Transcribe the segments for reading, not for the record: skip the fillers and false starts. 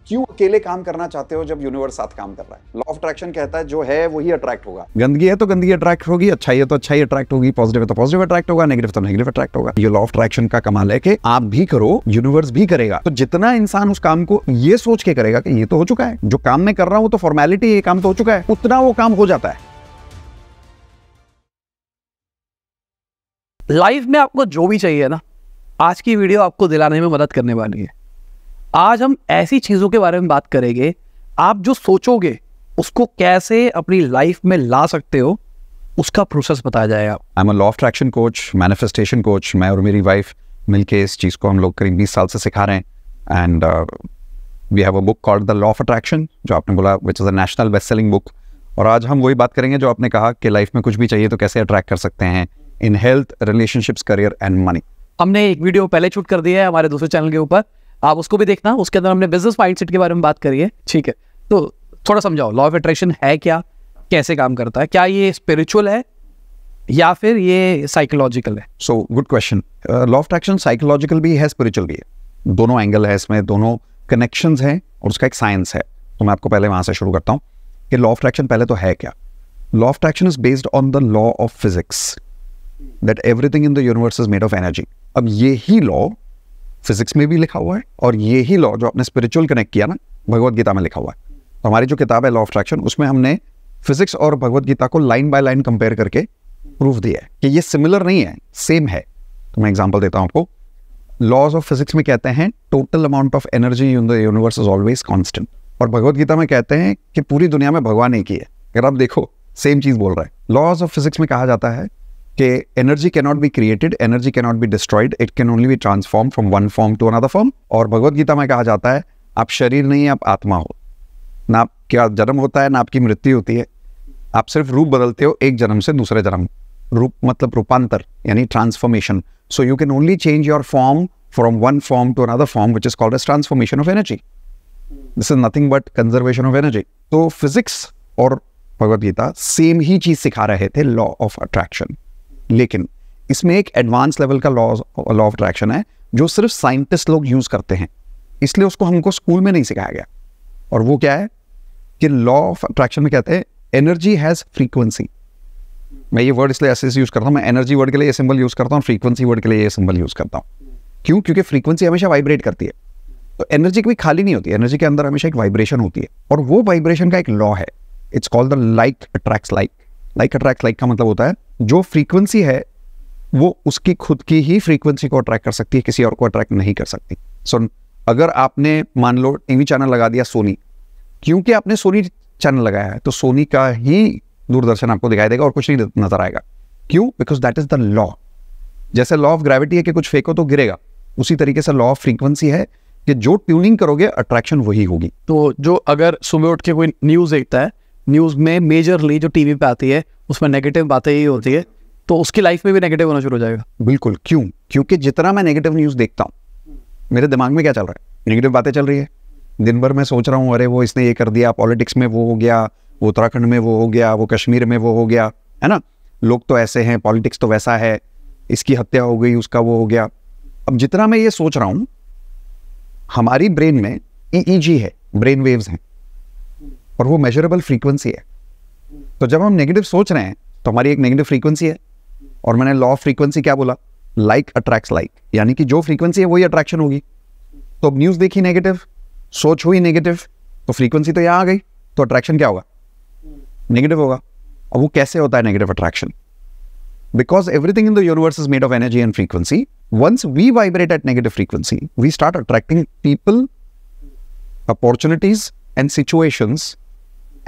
क्यों अकेले काम करना चाहते हो जब यूनिवर्स साथ काम कर रहा है? लॉ ऑफ अट्रैक्शन कहता है जो है वही अट्रैक्ट होगा। गंदगी है तो गंदगी अट्रैक्ट होगी, अच्छाई है तो अच्छाई अट्रैक्ट होगी, पॉजिटिव है तो पॉजिटिव अट्रैक्ट होगा, नेगेटिव तो नेगेटिव अट्रैक्ट होगा। ये लॉ ऑफ अट्रैक्शन का कमाल है कि आप भी करो, यूनिवर्स भी करेगा। तो जितना इंसान उस काम को ये सोच के करेगा कि ये तो हो चुका है, जो काम मैं कर रहा हूं तो फॉर्मेलिटी, ये काम तो हो चुका है, उतना वो काम हो जाता है। लाइफ में आपको जो भी चाहिए ना, आज की वीडियो आपको दिलाने में मदद करने वाली है। आज हम ऐसी चीजों के बारे में बात करेंगे, आप जो सोचोगे उसको कैसे अपनी लाइफ में ला सकते हो, उसका प्रोसेस बताया जाएगा। I am a law of attraction coach, manifestation coach. मैं और मेरी वाइफ मिलके इस चीज को हम लोग करीब 20 साल से सिखा रहे हैं। And we have a book called the law of attraction, जो आपने बोला which is a national best selling book. और आज हम वही बात करेंगे जो आपने कहा कि लाइफ में कुछ भी चाहिए तो कैसे अट्रैक्ट कर सकते हैं in health, relationships, career and money. हमने एक वीडियो पहले शूट कर दिया है हमारे दूसरे चैनल के ऊपर, आप उसको भी देखना। उसके अंदर हमने बिजनेस माइंडसेट के बारे में बात करी है, ठीक है? तो थोड़ा समझाओ, लॉ ऑफ अट्रैक्शन है क्या, कैसे काम करता है, क्या ये स्पिरिचुअल है या फिर ये साइकोलॉजिकल है? So good question. Law of attraction psychological भी है, स्पिरिचुअल भी है, दोनों एंगल है इसमें, दोनों कनेक्शंस हैं और उसका एक साइंस है। तो मैं आपको पहले वहां से शुरू करता हूँ कि लॉ ऑफ अट्रैक्शन पहले तो है क्या। Law of attraction is based on the law of physics that everything in the universe is made of energy. अब ये ही लॉ फिजिक्स में भी लिखा हुआ है और ये ही लॉ जो आपने स्पिरिचुअल कनेक्ट किया ना, भगवत गीता में लिखा हुआ है। तो हमारी जो किताब है लॉ ऑफ अट्रैक्शन, उसमें हमने फिजिक्स और भगवत गीता को लाइन बाय लाइन कंपेयर करके प्रूफ दिया है कि ये सिमिलर नहीं है, सेम है। तो मैं एग्जांपल देता हूं आपको। लॉज ऑफ फिजिक्स में कहते हैं total amount of energy in the universe is always constant, और भगवत गीता में कहते हैं कि पूरी दुनिया में भगवान एक ही है। अगर आप देखो सेम चीज बोल रहा है। लॉज ऑफ फिजिक्स में कहा जाता है कि energy can not be created, energy can not be destroyed, it can only be transform from one form to another form. और भगवत गीता में कहा जाता है आप शरीर नहीं, आप आत्मा हो, ना आपका जन्म होता है ना आपकी मृत्यु होती है, आप सिर्फ रूप बदलते हो एक जन्म से दूसरे जन्म। रूप मतलब रूपांतर, यानी transformation. So you can only change your form from one form to another form, which is called as transformation of energy. This is nothing but conservation of energy. तो फिजिक्स और भगवत गीता सेम ही चीज सिखा रहे थे, लॉ ऑफ अट्रैक्शन। लेकिन इसमें एक advance level का लॉ ऑफ अट्रैक्शन है जो सिर्फ साइंटिस्ट लोग यूज करते हैं, इसलिए उसको हमको स्कूल में नहीं सिखाया गया। और वो क्या है कि लॉ ऑफ अट्रैक्शन में कहते हैं एनर्जी हैज फ्रीक्वेंसी। मैं ये वर्ड इसलिए ऐसे यूज करता हूँ, मैं एनर्जी वर्ड के लिए ये सिंबल यूज करता हूँ, फ्रीक्वेंसी वर्ड के लिए ये सिंबल यूज करता हूँ। क्यों? क्योंकि फ्रीक्वेंसी हमेशा वाइब्रेट करती है, तो एनर्जी कभी खाली नहीं होती, एनर्जी के अंदर हमेशा एक वाइब्रेशन होती है। और वो वाइब्रेशन का एक लॉ है, it's called the like attracts like. Like attracts like का मतलब होता है जो फ्रीक्वेंसी है वो उसकी खुद की ही फ्रीक्वेंसी को अट्रैक्ट कर सकती है, किसी और को अट्रैक्ट नहीं कर सकती। सो अगर आपने मान लो टीवी चैनल लगा दिया सोनी, क्योंकि आपने सोनी चैनल लगाया है तो सोनी का ही दूरदर्शन आपको दिखाई देगा और कुछ नहीं नजर आएगा। क्यों? Because that is the law. जैसे लॉ ऑफ ग्रेविटी है कि कुछ फेंको तो गिरेगा, उसी तरीके से लॉ ऑफ फ्रीक्वेंसी है कि जो ट्यूनिंग करोगे अट्रैक्शन वही होगी। तो जो अगर सुबह उठ के कोई न्यूज देखता है, न्यूज में मेजरली जो टीवी पे आती है उसमें नेगेटिव बातें ही होती है, तो उसकी लाइफ में भी नेगेटिव होना शुरू हो जाएगा। बिल्कुल। क्यों? क्योंकि जितना मैं नेगेटिव न्यूज देखता हूँ, मेरे दिमाग में क्या चल रहा है? नेगेटिव बातें चल रही है। दिन भर मैं सोच रहा हूँ अरे वो इसने ये कर दिया, पॉलिटिक्स में वो हो गया, वो उत्तराखंड में वो हो गया, वो कश्मीर में वो हो गया, है ना, लोग तो ऐसे हैं, पॉलिटिक्स तो वैसा है, इसकी हत्या हो गई, उसका वो हो गया। अब जितना मैं ये सोच रहा हूँ, हमारी ब्रेन में EEG है, ब्रेन वेव्स हैं, और वो मेजरेबल फ्रीक्वेंसी है। तो जब हम नेगेटिव सोच रहे हैं तो हमारी एक नेगेटिव फ्रीक्वेंसी है, और मैंने लॉ ऑफ फ्रीक्वेंसी क्या बोला? लाइक अट्रैक्ट्स लाइक, यानी कि जो फ्रीक्वेंसी है वही अट्रैक्शन होगी। तो अब न्यूज देखी नेगेटिव, सोच हुई नेगेटिव, तो फ्रीक्वेंसी तो यहाँ आ गई, तो अट्रैक्शन क्या होगा? नेगेटिव होगा। अब वो कैसे होता है negative attraction? Because everything in the universe is made of energy and frequency. Once we vibrate at negative frequency, we start attracting people, opportunities and situations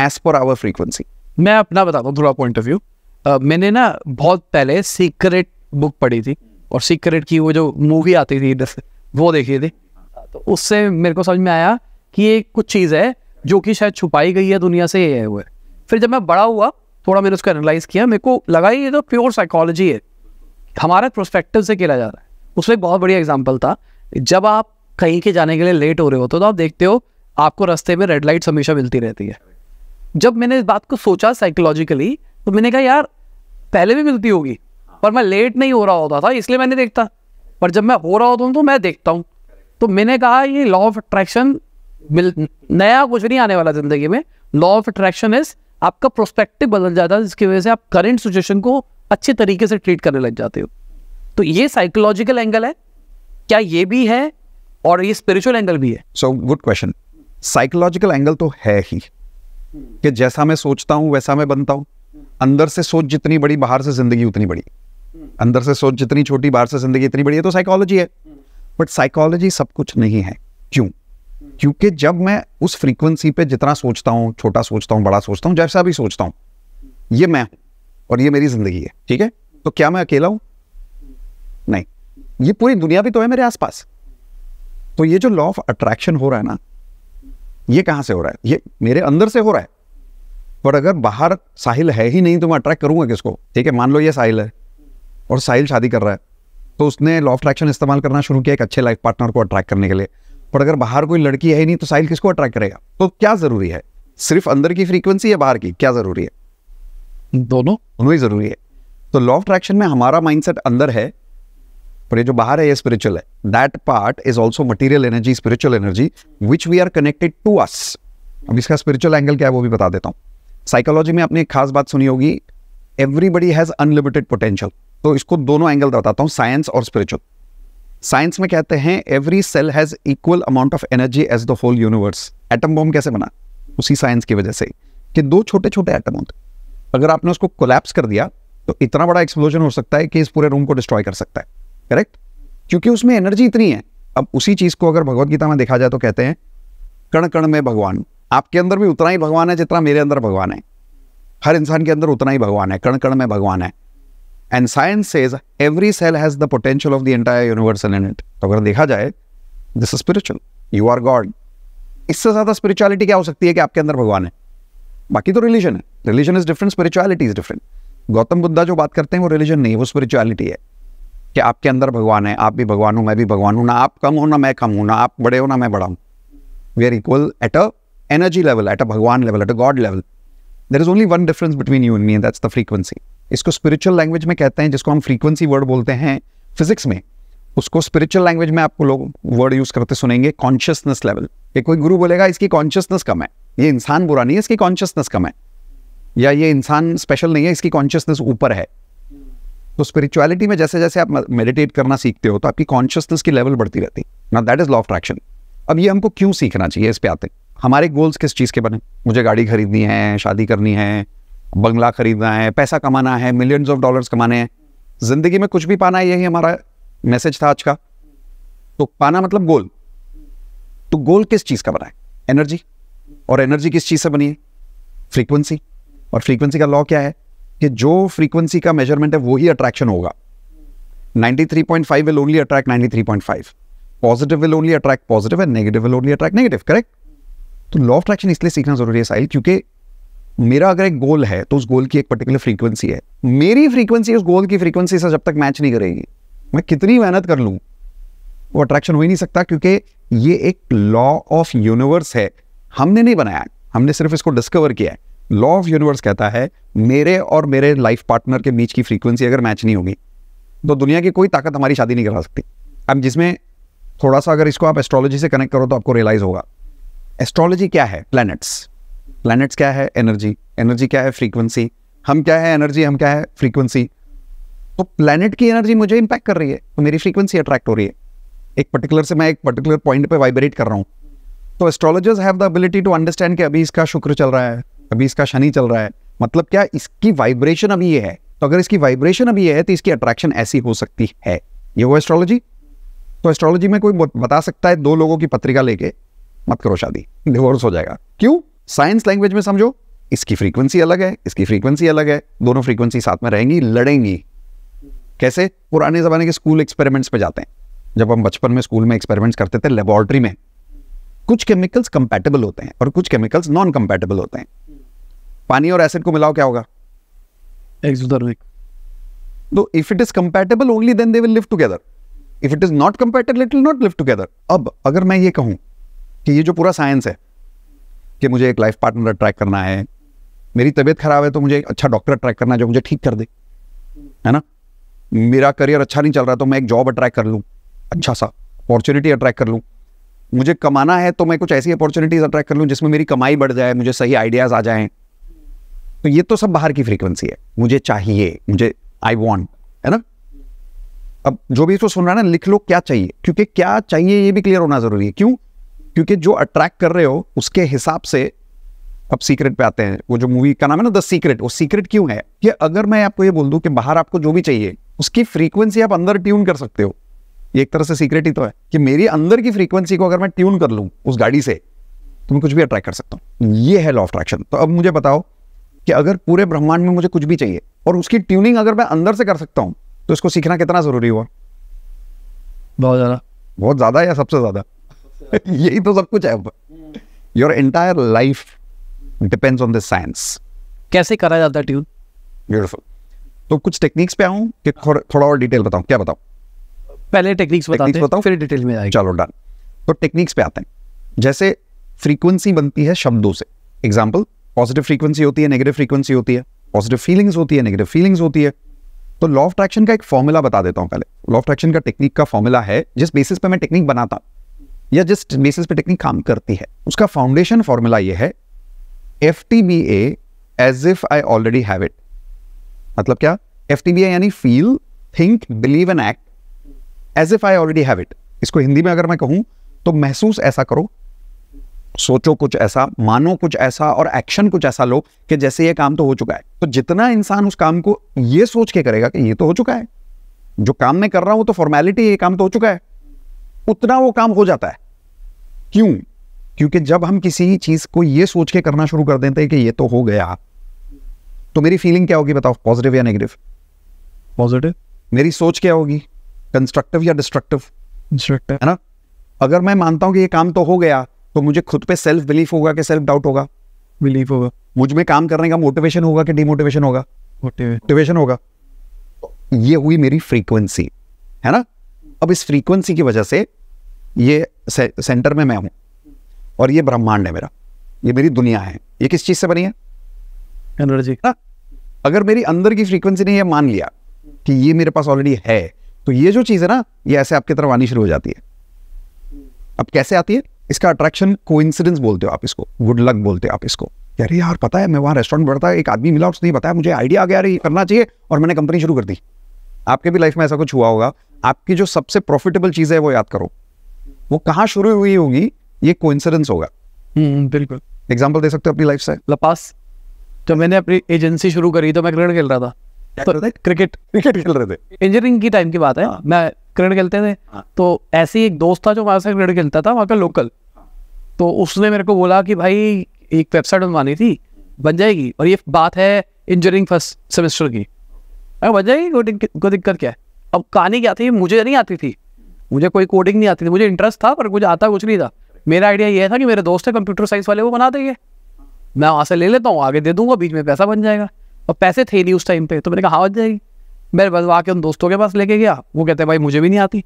as per our frequency. मैं अपना बताता हूँ थोड़ा पॉइंट ऑफ व्यू। मैंने ना बहुत पहले secret book पढ़ी थी, और सीक्रेट की वो जो मूवी आती थी वो देखी थी, तो उससे मेरे को समझ में आया कि ये कुछ चीज़ है जो कि शायद छुपाई गई है दुनिया से, ये है वो है। फिर जब मैं बड़ा हुआ थोड़ा, मैंने उसको एनालाइज किया, मेरे को लगा ये तो प्योर साइकोलॉजी है, हमारा प्रोस्पेक्टिव से खेला जा रहा है। उसमें एक बहुत बढ़िया एग्जाम्पल था, जब आप कहीं के जाने के लिए लेट हो रहे हो तो आप देखते हो आपको रास्ते में रेड लाइट्स हमेशा मिलती रहती है। जब मैंने इस बात को सोचा साइकोलॉजिकली, तो मैंने कहा यार पहले भी मिलती होगी, पर मैं लेट नहीं हो रहा होता था इसलिए मैंने देखता, पर जब मैं हो रहा होता हूँ तो मैं देखता हूँ। तो मैंने कहा ये लॉ ऑफ अट्रैक्शन नया कुछ नहीं आने वाला जिंदगी में। लॉ ऑफ अट्रैक्शन इज आपका प्रोस्पेक्टिव बदल जाता है, जिसकी वजह से आप करंट सिचुएशन को अच्छे तरीके से ट्रीट करने लग जाते हो। तो ये साइकोलॉजिकल एंगल है, क्या ये भी है और ये स्पिरिचुअल एंगल भी है? So good question. Psychological angle तो है ही कि जैसा मैं सोचता हूं वैसा मैं बनता हूं। अंदर से सोच जितनी बड़ी बाहर से जिंदगी उतनी बड़ी, अंदर से सोच जितनी छोटी बाहर से जिंदगी इतनी बड़ी है, तो साइकोलॉजी है। बट साइकोलॉजी सब कुछ नहीं है। क्यों? क्योंकि जब मैं उस फ्रीक्वेंसी पे जितना सोचता हूं, छोटा सोचता हूं, बड़ा सोचता हूं, जैसा भी सोचता हूं, ये मैं हूं और ये मेरी जिंदगी है। ठीक है, तो क्या मैं अकेला हूं? नहीं, ये पूरी दुनिया भी तो है मेरे आसपास। तो ये जो लॉ ऑफ अट्रैक्शन हो रहा है ना, ये कहां से हो रहा है? ये मेरे अंदर से हो रहा है। पर अगर बाहर साहिल है ही नहीं तो मैं अट्रैक्ट करूंगा किसको? ठीक है, मान लो ये साहिल है और साहिल शादी कर रहा है, तो उसने लॉ ऑफ अट्रैक्शन इस्तेमाल करना शुरू किया एक अच्छे लाइफ पार्टनर को अट्रैक्ट करने के लिए। पर अगर बाहर कोई लड़की है ही नहीं तो साहिल किसको अट्रैक्ट करेगा? तो क्या जरूरी है? सिर्फ अंदर की फ्रीक्वेंसी या बाहर की? क्या जरूरी है? दोनों ही जरूरी है। तो लॉ ऑफ अट्रैक्शन में हमारा माइंडसेट अंदर है, पर ये जो बाहर है ये स्पिरिचुअल है। That part is also material energy, spiritual energy which we are connected to us. अब इसका स्पिरिचुअल एंगल क्या है वो भी बता देता हूँ। साइकोलॉजी में आपने एक खास बात सुनी होगी, एवरीबडी हैज अनलिमिटेड पोटेंशियल। तो इसको दोनों एंगल बताता हूँ, साइंस और स्पिरिचुअल। साइंस में कहते हैं every cell has equal amount of energy as the whole universe. Atom bomb कैसे बना? उसी साइंस की वजह से कि दो छोटे छोटे एटम होते, अगर आपने उसको कोलैप्स कर दिया तो इतना बड़ा एक्सप्लोजन हो सकता है कि इस पूरे रूम को डिस्ट्रॉय कर सकता है। करेक्ट? क्योंकि उसमें एनर्जी इतनी है। अब उसी चीज को अगर भगवत गीता में देखा जाए तो कहते हैं कण कण में भगवान। आपके अंदर भी उतना ही भगवान है जितना मेरे अंदर भगवान है। हर इंसान के अंदर उतना ही भगवान है, कण कण में भगवान है। And science says every cell has the potential of the entire universe in it. तो अगर देखा जाए this is spiritual, you are God. इससे ज्यादा स्पिरिचुअलिटी क्या हो सकती है कि आपके अंदर भगवान है? बाकी तो रिलीजन है, religion is different, spirituality is different. Gautam Buddha जो बात करते हैं वो रिलीजन नहीं, वो स्पिरिचुअलिटी है कि आपके अंदर भगवान है, आप भी भगवान हो, मैं भी भगवान हूं, ना आप कम हो ना मैं कम हूं, ना आप बड़े हो ना मैं बड़ा हूं। We are equal at a energy level, at a bhagwan level, at a god level. There is only one difference between you and me, that's the frequency. इसको स्पिरिचुअल लैंग्वेज में कहते हैं, जिसको हम फ्रीक्वेंसी वर्ड बोलते हैं फिजिक्स में, उसको स्पिरिचुअल लैंग्वेज में आपको लोग वर्ड यूज करते सुनेंगे कॉन्शियसनेस लेवल। कि कोई गुरु बोलेगा इसकी कॉन्शियसनेस कम है, ये इंसान बुरा नहीं है, इसकी कॉन्शियसनेस कम है, या ये इंसान स्पेशल नहीं है, इसकी कॉन्शियसनेस ऊपर है। तो स्पिरिचुअलिटी में जैसे जैसे आप मेडिटेट करना सीखते हो तो आपकी कॉन्शियसनेस की लेवल बढ़ती रहती है ना। That is law of attraction. अब ये हमको क्यों सीखना चाहिए, इस पे आते हैं। हमारे गोल्स किस चीज़ के बने? मुझे गाड़ी खरीदनी है, शादी करनी है, बंगला खरीदना है, पैसा कमाना है, मिलियंस ऑफ डॉलर्स कमाने हैं, जिंदगी में कुछ भी पाना है, यही हमारा मैसेज था आज का। तो पाना मतलब गोल। तो गोल किस चीज़ का बना है? एनर्जी। और एनर्जी किस चीज़ से बनी है? फ्रीक्वेंसी। और फ्रीक्वेंसी का लॉ क्या है कि जो फ्रीक्वेंसी का मेजरमेंट है वो ही अट्रैक्शन होगा। 93.5 will only attract 93.5, positive will only attract positive and negative will only attract negative. Correct? तो लॉ ऑफ अट्रैक्शन इसलिए सीखना जरूरी है साहिल, क्योंकि मेरा अगर एक गोल है तो उस गोल की एक पर्टिकुलर फ्रीक्वेंसी है। मेरी फ्रीक्वेंसी उस गोल की फ्रीक्वेंसी से जब तक मैच नहीं करेगी, मैं कितनी मेहनत कर लूं, वो अट्रैक्शन हो ही नहीं सकता। क्योंकि ये एक लॉ ऑफ यूनिवर्स है, हमने नहीं बनाया, हमने सिर्फ इसको डिस्कवर किया है। लॉ ऑफ यूनिवर्स कहता है मेरे और मेरे लाइफ पार्टनर के बीच की फ्रीक्वेंसी अगर मैच नहीं होगी तो दुनिया की कोई ताकत हमारी शादी नहीं करा सकती। अब जिसमें थोड़ा सा अगर इसको आप एस्ट्रोलॉजी से कनेक्ट करो तो आपको रियलाइज होगा एस्ट्रोलॉजी क्या है। प्लैनेट्स। प्लैनेट्स क्या है? एनर्जी। एनर्जी क्या है? फ्रीक्वेंसी। हम क्या है? एनर्जी। हम क्या है? फ्रीक्वेंसी। तो प्लैनेट की एनर्जी मुझे इंपैक्ट कर रही है तो मेरी फ्रीक्वेंसी अट्रैक्ट हो रही है। एक पर्टिकुलर से मैं एक पर्टिकुलर पॉइंट पे वाइब्रेट कर रहा हूँ। तो astrologers have the ability to understand कि अभी इसका शुक्र चल रहा है, अभी इसका शनि चल रहा है, मतलब क्या इसकी वाइब्रेशन अभी ये है। तो अगर इसकी वाइब्रेशन अभी ये है तो इसकी अट्रैक्शन ऐसी हो सकती है। ये वो एस्ट्रोलॉजी। तो एस्ट्रोलॉजी में कोई बता सकता है दो लोगों की पत्रिका लेके मत करो शादी, डिवोर्स हो जाएगा। क्यों? साइंस लैंग्वेज में समझो, इसकी फ्रीक्वेंसी अलग है, इसकी फ्रीक्वेंसी अलग है, दोनों फ्रीक्वेंसी साथ में रहेंगी, लड़ेंगी। कैसे? पुराने जमाने के स्कूल एक्सपेरिमेंट्स पे जाते हैं। जब हम बचपन में स्कूल में एक्सपेरिमेंट्स करते थे लेबोरेटरी में, कुछ केमिकल्स कंपैटिबल होते हैं और कुछ केमिकल्स नॉन कंपैटिबल होते हैं। पानी और एसिड को मिलाओ, क्या होगा? एक्सोथर्मिक। तो if it is compatible only then they will live together, if it is not compatible it will not live together. अब अगर मैं ये कहूं कि ये जो पूरा साइंस है कि मुझे एक लाइफ पार्टनर अट्रैक्ट करना है, मेरी तबीयत खराब है तो मुझे एक अच्छा डॉक्टर अट्रैक्ट करना है जो मुझे ठीक कर दे, है ना। मेरा करियर अच्छा नहीं चल रहा तो मैं एक जॉब अट्रैक्ट कर लूं, अच्छा सा अपॉर्चुनिटी अट्रैक्ट कर लूं। मुझे कमाना है तो मैं कुछ ऐसी अपॉर्चुनिटीज अट्रैक्ट कर लूँ जिसमें मेरी कमाई बढ़ जाए, मुझे सही आइडियाज आ जाएं। तो ये तो सब बाहर की फ्रीक्वेंसी है, मुझे चाहिए, मुझे आई वॉन्ट, है ना। अब जो भी इसको सुन रहा है ना, लिख लो क्या चाहिए, क्योंकि क्या चाहिए ये भी क्लियर होना जरूरी है। क्यों? क्योंकि जो अट्रैक्ट कर रहे हो उसके हिसाब से, अब सीक्रेट पे आते हैं, वो जो मूवी का नाम है ना द सीक्रेट, वो सीक्रेट क्यों है कि अगर मैं आपको ये बोल दूं कि बाहर आपको जो भी चाहिए उसकी फ्रीक्वेंसी आप अंदर ट्यून कर सकते हो, ये एक तरह से सीक्रेट ही तो है कि मेरी अंदर की फ्रीक्वेंसी को अगर मैं ट्यून कर लूं उस गाड़ी से तो मैं कुछ भी अट्रैक्ट कर सकता हूं। ये है लॉ ऑफ अट्रैक्शन। तो अब मुझे बताओ कि अगर पूरे ब्रह्मांड में मुझे कुछ भी चाहिए और उसकी ट्यूनिंग अगर मैं अंदर से कर सकता हूं तो इसको सीखना कितना जरूरी हुआ? बहुत ज्यादा। बहुत ज्यादा या सबसे ज्यादा? यही तो सब कुछ है। Your entire life depends on this science. कैसे करा जाता है ट्यून? ब्यूटीफुल। तो कुछ टेक्निक्स पे आऊं कि थोड़ा और डिटेल बताऊं? क्या बताऊं? पहले टेक्निक्स बताते हैं, फिर डिटेल में आएंगे। चलो डन। तो टेक्निक्स पे आते हैं। जैसे फ्रीक्वेंसी बनती है शब्दों से। एग्जाम्पल, पॉजिटिव फ्रीक्वेंसी होती है, नेगेटिव फ्रीक्वेंसी होती है, पॉजिटिव फीलिंग्स होती है, नेगेटिव फीलिंग्स होती है। तो लॉ ऑफ अट्रैक्शन का एक फॉर्मूला बता देता हूं पहले। लॉ ऑफ अट्रैक्शन का टेक्निक का फॉर्मूला है, जिस बेसिस पे मैं टेक्निक बनाता या जिस बेसिस पे टेक्निक काम करती है, उसका फाउंडेशन फॉर्मूला ये है, FTBA as if I already have it. मतलब क्या? FTBA यानी feel, think, believe and act as if I already have it. इसको हिंदी में अगर मैं कहूं तो महसूस ऐसा करो, सोचो कुछ ऐसा, मानो कुछ ऐसा और एक्शन कुछ ऐसा लो कि जैसे ये काम तो हो चुका है। तो जितना इंसान उस काम को ये सोच के करेगा कि ये तो हो चुका है, जो काम मैं कर रहा हूं तो फॉर्मेलिटी, ये काम तो हो चुका है, उतना वो काम हो जाता है। क्यों? क्योंकि जब हम किसी चीज को ये सोच के करना शुरू कर देते हैं कि ये तो हो गया, तो मेरी फीलिंग क्या होगी बताओ? पॉजिटिव या नेगेटिव? पॉजिटिव। मेरी सोच क्या होगी? कंस्ट्रक्टिव या डिस्ट्रक्टिव? डिस्ट्रक्टिव, है ना। अगर मैं मानता हूं कि ये काम तो हो गया तो मुझे खुद पे सेल्फ बिलीफ होगा कि सेल्फ डाउट होगा? बिलीफ होगा। मुझ में काम करने का मोटिवेशन होगा कि डिमोटिवेशन होगा? मोटिवेशन होगा। ये हुई मेरी फ्रीक्वेंसी, है ना। अब इस फ्रीक्वेंसी की वजह से ये सेंटर में मैं हूं और ये ब्रह्मांड है मेरा, ये मेरी दुनिया है। ये किस चीज से बनी है? एनर्जी। अगर मेरी अंदर की फ्रीक्वेंसी ने ये मान लिया कि ये मेरे पास ऑलरेडी है, तो ये जो चीज है ना, ये ऐसे आपकी तरफ आनी शुरू हो जाती है। अब कैसे आती है? इसका अट्रैक्शन कोइंसिडेंस बोलते हो आप इसको, गुड लक बोलते हो आप इसको। यार यार पता है मैं वहां रेस्टोरेंट बढ़ता है, एक आदमी मिला, उसने बताया, मुझे आइडिया आ गया, ये करना चाहिए, और मैंने कंपनी शुरू कर दी। आपके भी लाइफ में ऐसा कुछ हुआ होगा। आपकी जो सबसे प्रॉफिटेबल चीज है वो याद करो, वो कहाँ शुरू हुई होगी? ये कोइंसिडेंस होगा। बिल्कुल। एग्जाम्पल दे सकते हो अपनी लाइफ से? लपास, जब मैंने अपनी एजेंसी शुरू करी तो मैं क्रिकेट खेल रहा था। क्रिकेट खेल रहे थे? इंजीनियरिंग की टाइम की बात है। हाँ। मैं क्रिकेट खेलते थे। हाँ। तो ऐसे ही एक दोस्त था जो हमारे साथ क्रिकेट खेलता था, वहाँ का लोकल। तो उसने मेरे को बोला कि भाई एक वेबसाइट बनवानी थी, बन जाएगी, और ये बात है इंजीनियरिंग फर्स्ट सेमेस्टर की। बन जाएगी, कोई दिक्कत क्या है? अब कहानी क्या थी, मुझे नहीं आती थी, मुझे कोई कोडिंग नहीं आती थी, मुझे इंटरेस्ट था पर मुझे आता कुछ नहीं था। मेरा आइडिया ये था कि मेरे दोस्त है कंप्यूटर साइंस वाले, वो बना देंगे, मैं वहाँ से ले लेता हूँ, आगे दे दूंगा, बीच में पैसा बन जाएगा। और पैसे थे नहीं उस टाइम पे, तो मैंने कहा हाँ बन जाएगी। मैं बनवा के उन दोस्तों के पास लेके गया, वो कहते हैं भाई मुझे भी नहीं आती।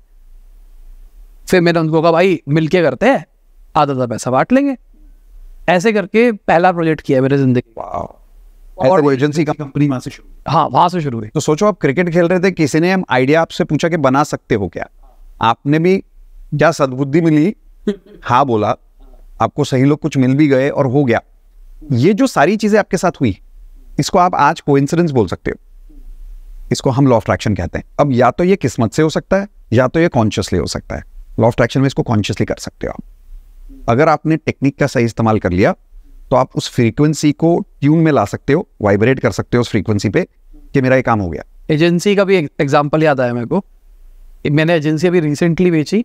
फिर मैंने उनको कहा भाई मिल के करते हैं, आधा पैसा बांट लेंगे। ऐसे करके पहला प्रोजेक्ट किया मेरे जिंदगी। और वो एजेंसी का कंपनी वहां से शुरू? हाँ, वहां से शुरू हुई। तो सोचो आप क्रिकेट खेल रहे थे, किसी ने आइडिया आपसे पूछा कि बना सकते हो क्या? आपने भी क्या सद्बुद्धि मिली, हाँ बोला, आपको सही लोग कुछ मिल भी गए और हो गया। ये जो सारी चीजें आपके साथ हुई, इसको आप आज कोइंसिडेंस बोल सकते हो, इसको हम लॉ ऑफ अट्रैक्शन कहते हैं। अब या तो ये किस्मत से हो सकता है या तो ये कॉन्शियसली हो सकता है। लॉ ऑफ अट्रैक्शन में इसको कॉन्शियसली कर सकते हो आप। अगर आपने टेक्निक का सही इस्तेमाल कर लिया तो आप उस फ्रीक्वेंसी को ट्यून में ला सकते हो, वाइब्रेट कर सकते हो उस फ्रीक्वेंसी पे कि मेरा ये काम हो गया। एजेंसी का भी एग्जांपल याद आया मेरे को। मैंने एजेंसी अभी रिसेंटली बेची,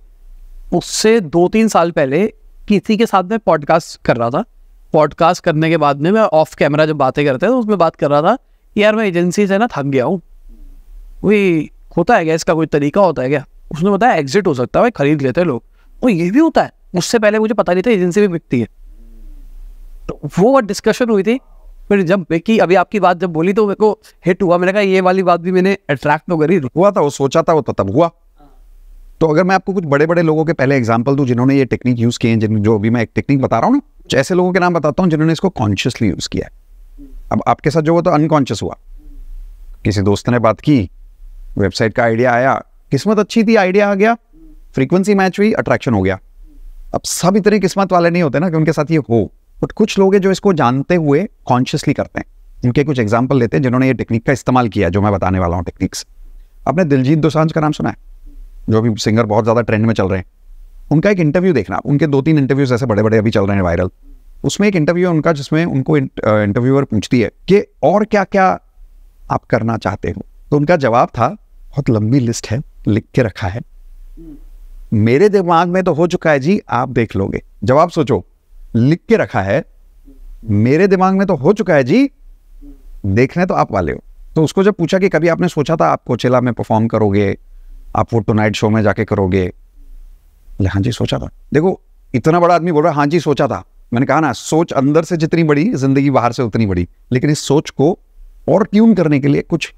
उससे 2-3 साल पहले किसी के साथ में पॉडकास्ट कर रहा था। पॉडकास्ट करने के बाद में मैं ऑफ कैमरा जब बातें करते हैं तो उसमें बात कर रहा था कि यार मैं एजेंसी से ना थक गया हूँ, वही होता है क्या, इसका कोई तरीका होता है क्या? उसने बताया एग्जिट हो सकता है भाई, खरीद लेते हैं लोग। वो ये भी होता है, उससे पहले मुझे पता नहीं था एजेंसी भी बिकती है। तो वो डिस्कशन हुई थी। फिर जब बेकी अभी आपकी बात जब बोली तो मेरे को हिट हुआ, मैंने कहा ये वाली बात भी मैंने अट्रैक्ट तो करी। हुआ था, वो सोचा था, वो तो तब हुआ। तो अगर मैं आपको कुछ बड़े बड़े लोगों के पहले एग्जांपल दूं जिन्होंने ये टेक्निक यूज किए हैं, जो अभी मैं एक टेक्निक बता रहा हूँ ना, कुछ ऐसे लोगों के नाम बताता हूँ जिन्होंने इसको कॉन्शियसली यूज किया है। अब आपके साथ जो हुआ तो अनकॉन्शियस हुआ, किसी दोस्त ने बात की, वेबसाइट का आइडिया आया, किस्मत अच्छी थी, आइडिया आ गया, फ्रीक्वेंसी मैच हुई, अट्रैक्शन हो गया। अब सब इतने किस्मत वाले नहीं होते ना कि उनके साथ ये हो, बट कुछ लोग हैं जो इसको जानते हुए कॉन्शियसली करते हैं। इनके कुछ एग्जाम्पल लेते हैं जिन्होंने ये टेक्निक का इस्तेमाल किया, जो मैं बताने वाला हूँ टेक्निक्स। आपने दिलजीत दोसांझ का नाम सुना है, जो अभी सिंगर बहुत ज़्यादा ट्रेंड में चल रहे हैं। उनका एक इंटरव्यू देखना, उनके 2-3 इंटरव्यूज ऐसे बड़े बड़े अभी चल रहे हैं वायरल। उसमें एक इंटरव्यू है उनका जिसमें उनको इंटरव्यूअर पूछती है कि और क्या क्या आप करना चाहते हो। तो उनका जवाब था, बहुत लंबी लिस्ट है, लिख के रखा है, मेरे दिमाग में तो हो चुका है जी, आप देख लोगे। जवाब सोचो, लिख के रखा है, मेरे दिमाग में तो हो चुका है जी, देखने तो आप वाले हो। तो उसको जब पूछा कि कभी आपने सोचा था आप कोचेला में परफॉर्म करोगे, आप वो टुनाइट शो में जाके करोगे? हाँ जी सोचा था। देखो इतना बड़ा आदमी बोल रहा है हाँ जी सोचा था। मैंने कहा ना, सोच अंदर से जितनी बड़ी, जिंदगी बाहर से उतनी बड़ी। लेकिन इस सोच को और ट्यून करने के लिए कुछ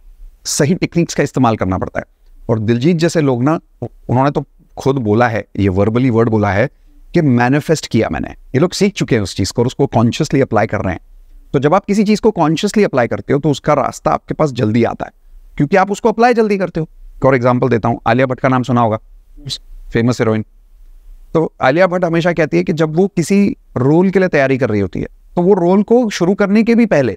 सही टेक्निक्स का इस्तेमाल करना पड़ता है। और दिलजीत जैसे लोग ना, उन्होंने तो खुद बोला है, ये वर्बली वर्ड बोला है कि मैनिफेस्ट किया मैंने। ये लोग सीख चुके हैं उस चीज़ को और उसको कॉन्शियसली अप्लाई कर रहे हैं। तो जब आप किसी चीज़ को कॉन्शियसली अप्लाई करते हो तो उसका रास्ता आपके पास जल्दी आता है, क्योंकि आप उसको अप्लाई जल्दी करते हो। एक और एग्जाम्पल देता हूँ, आलिया भट्ट का नाम सुना होगा, फेमस हीरोइन। तो आलिया भट्ट हमेशा कहती है कि जब वो किसी रोल के लिए तैयारी कर रही होती है तो वो रोल को शुरू करने के भी पहले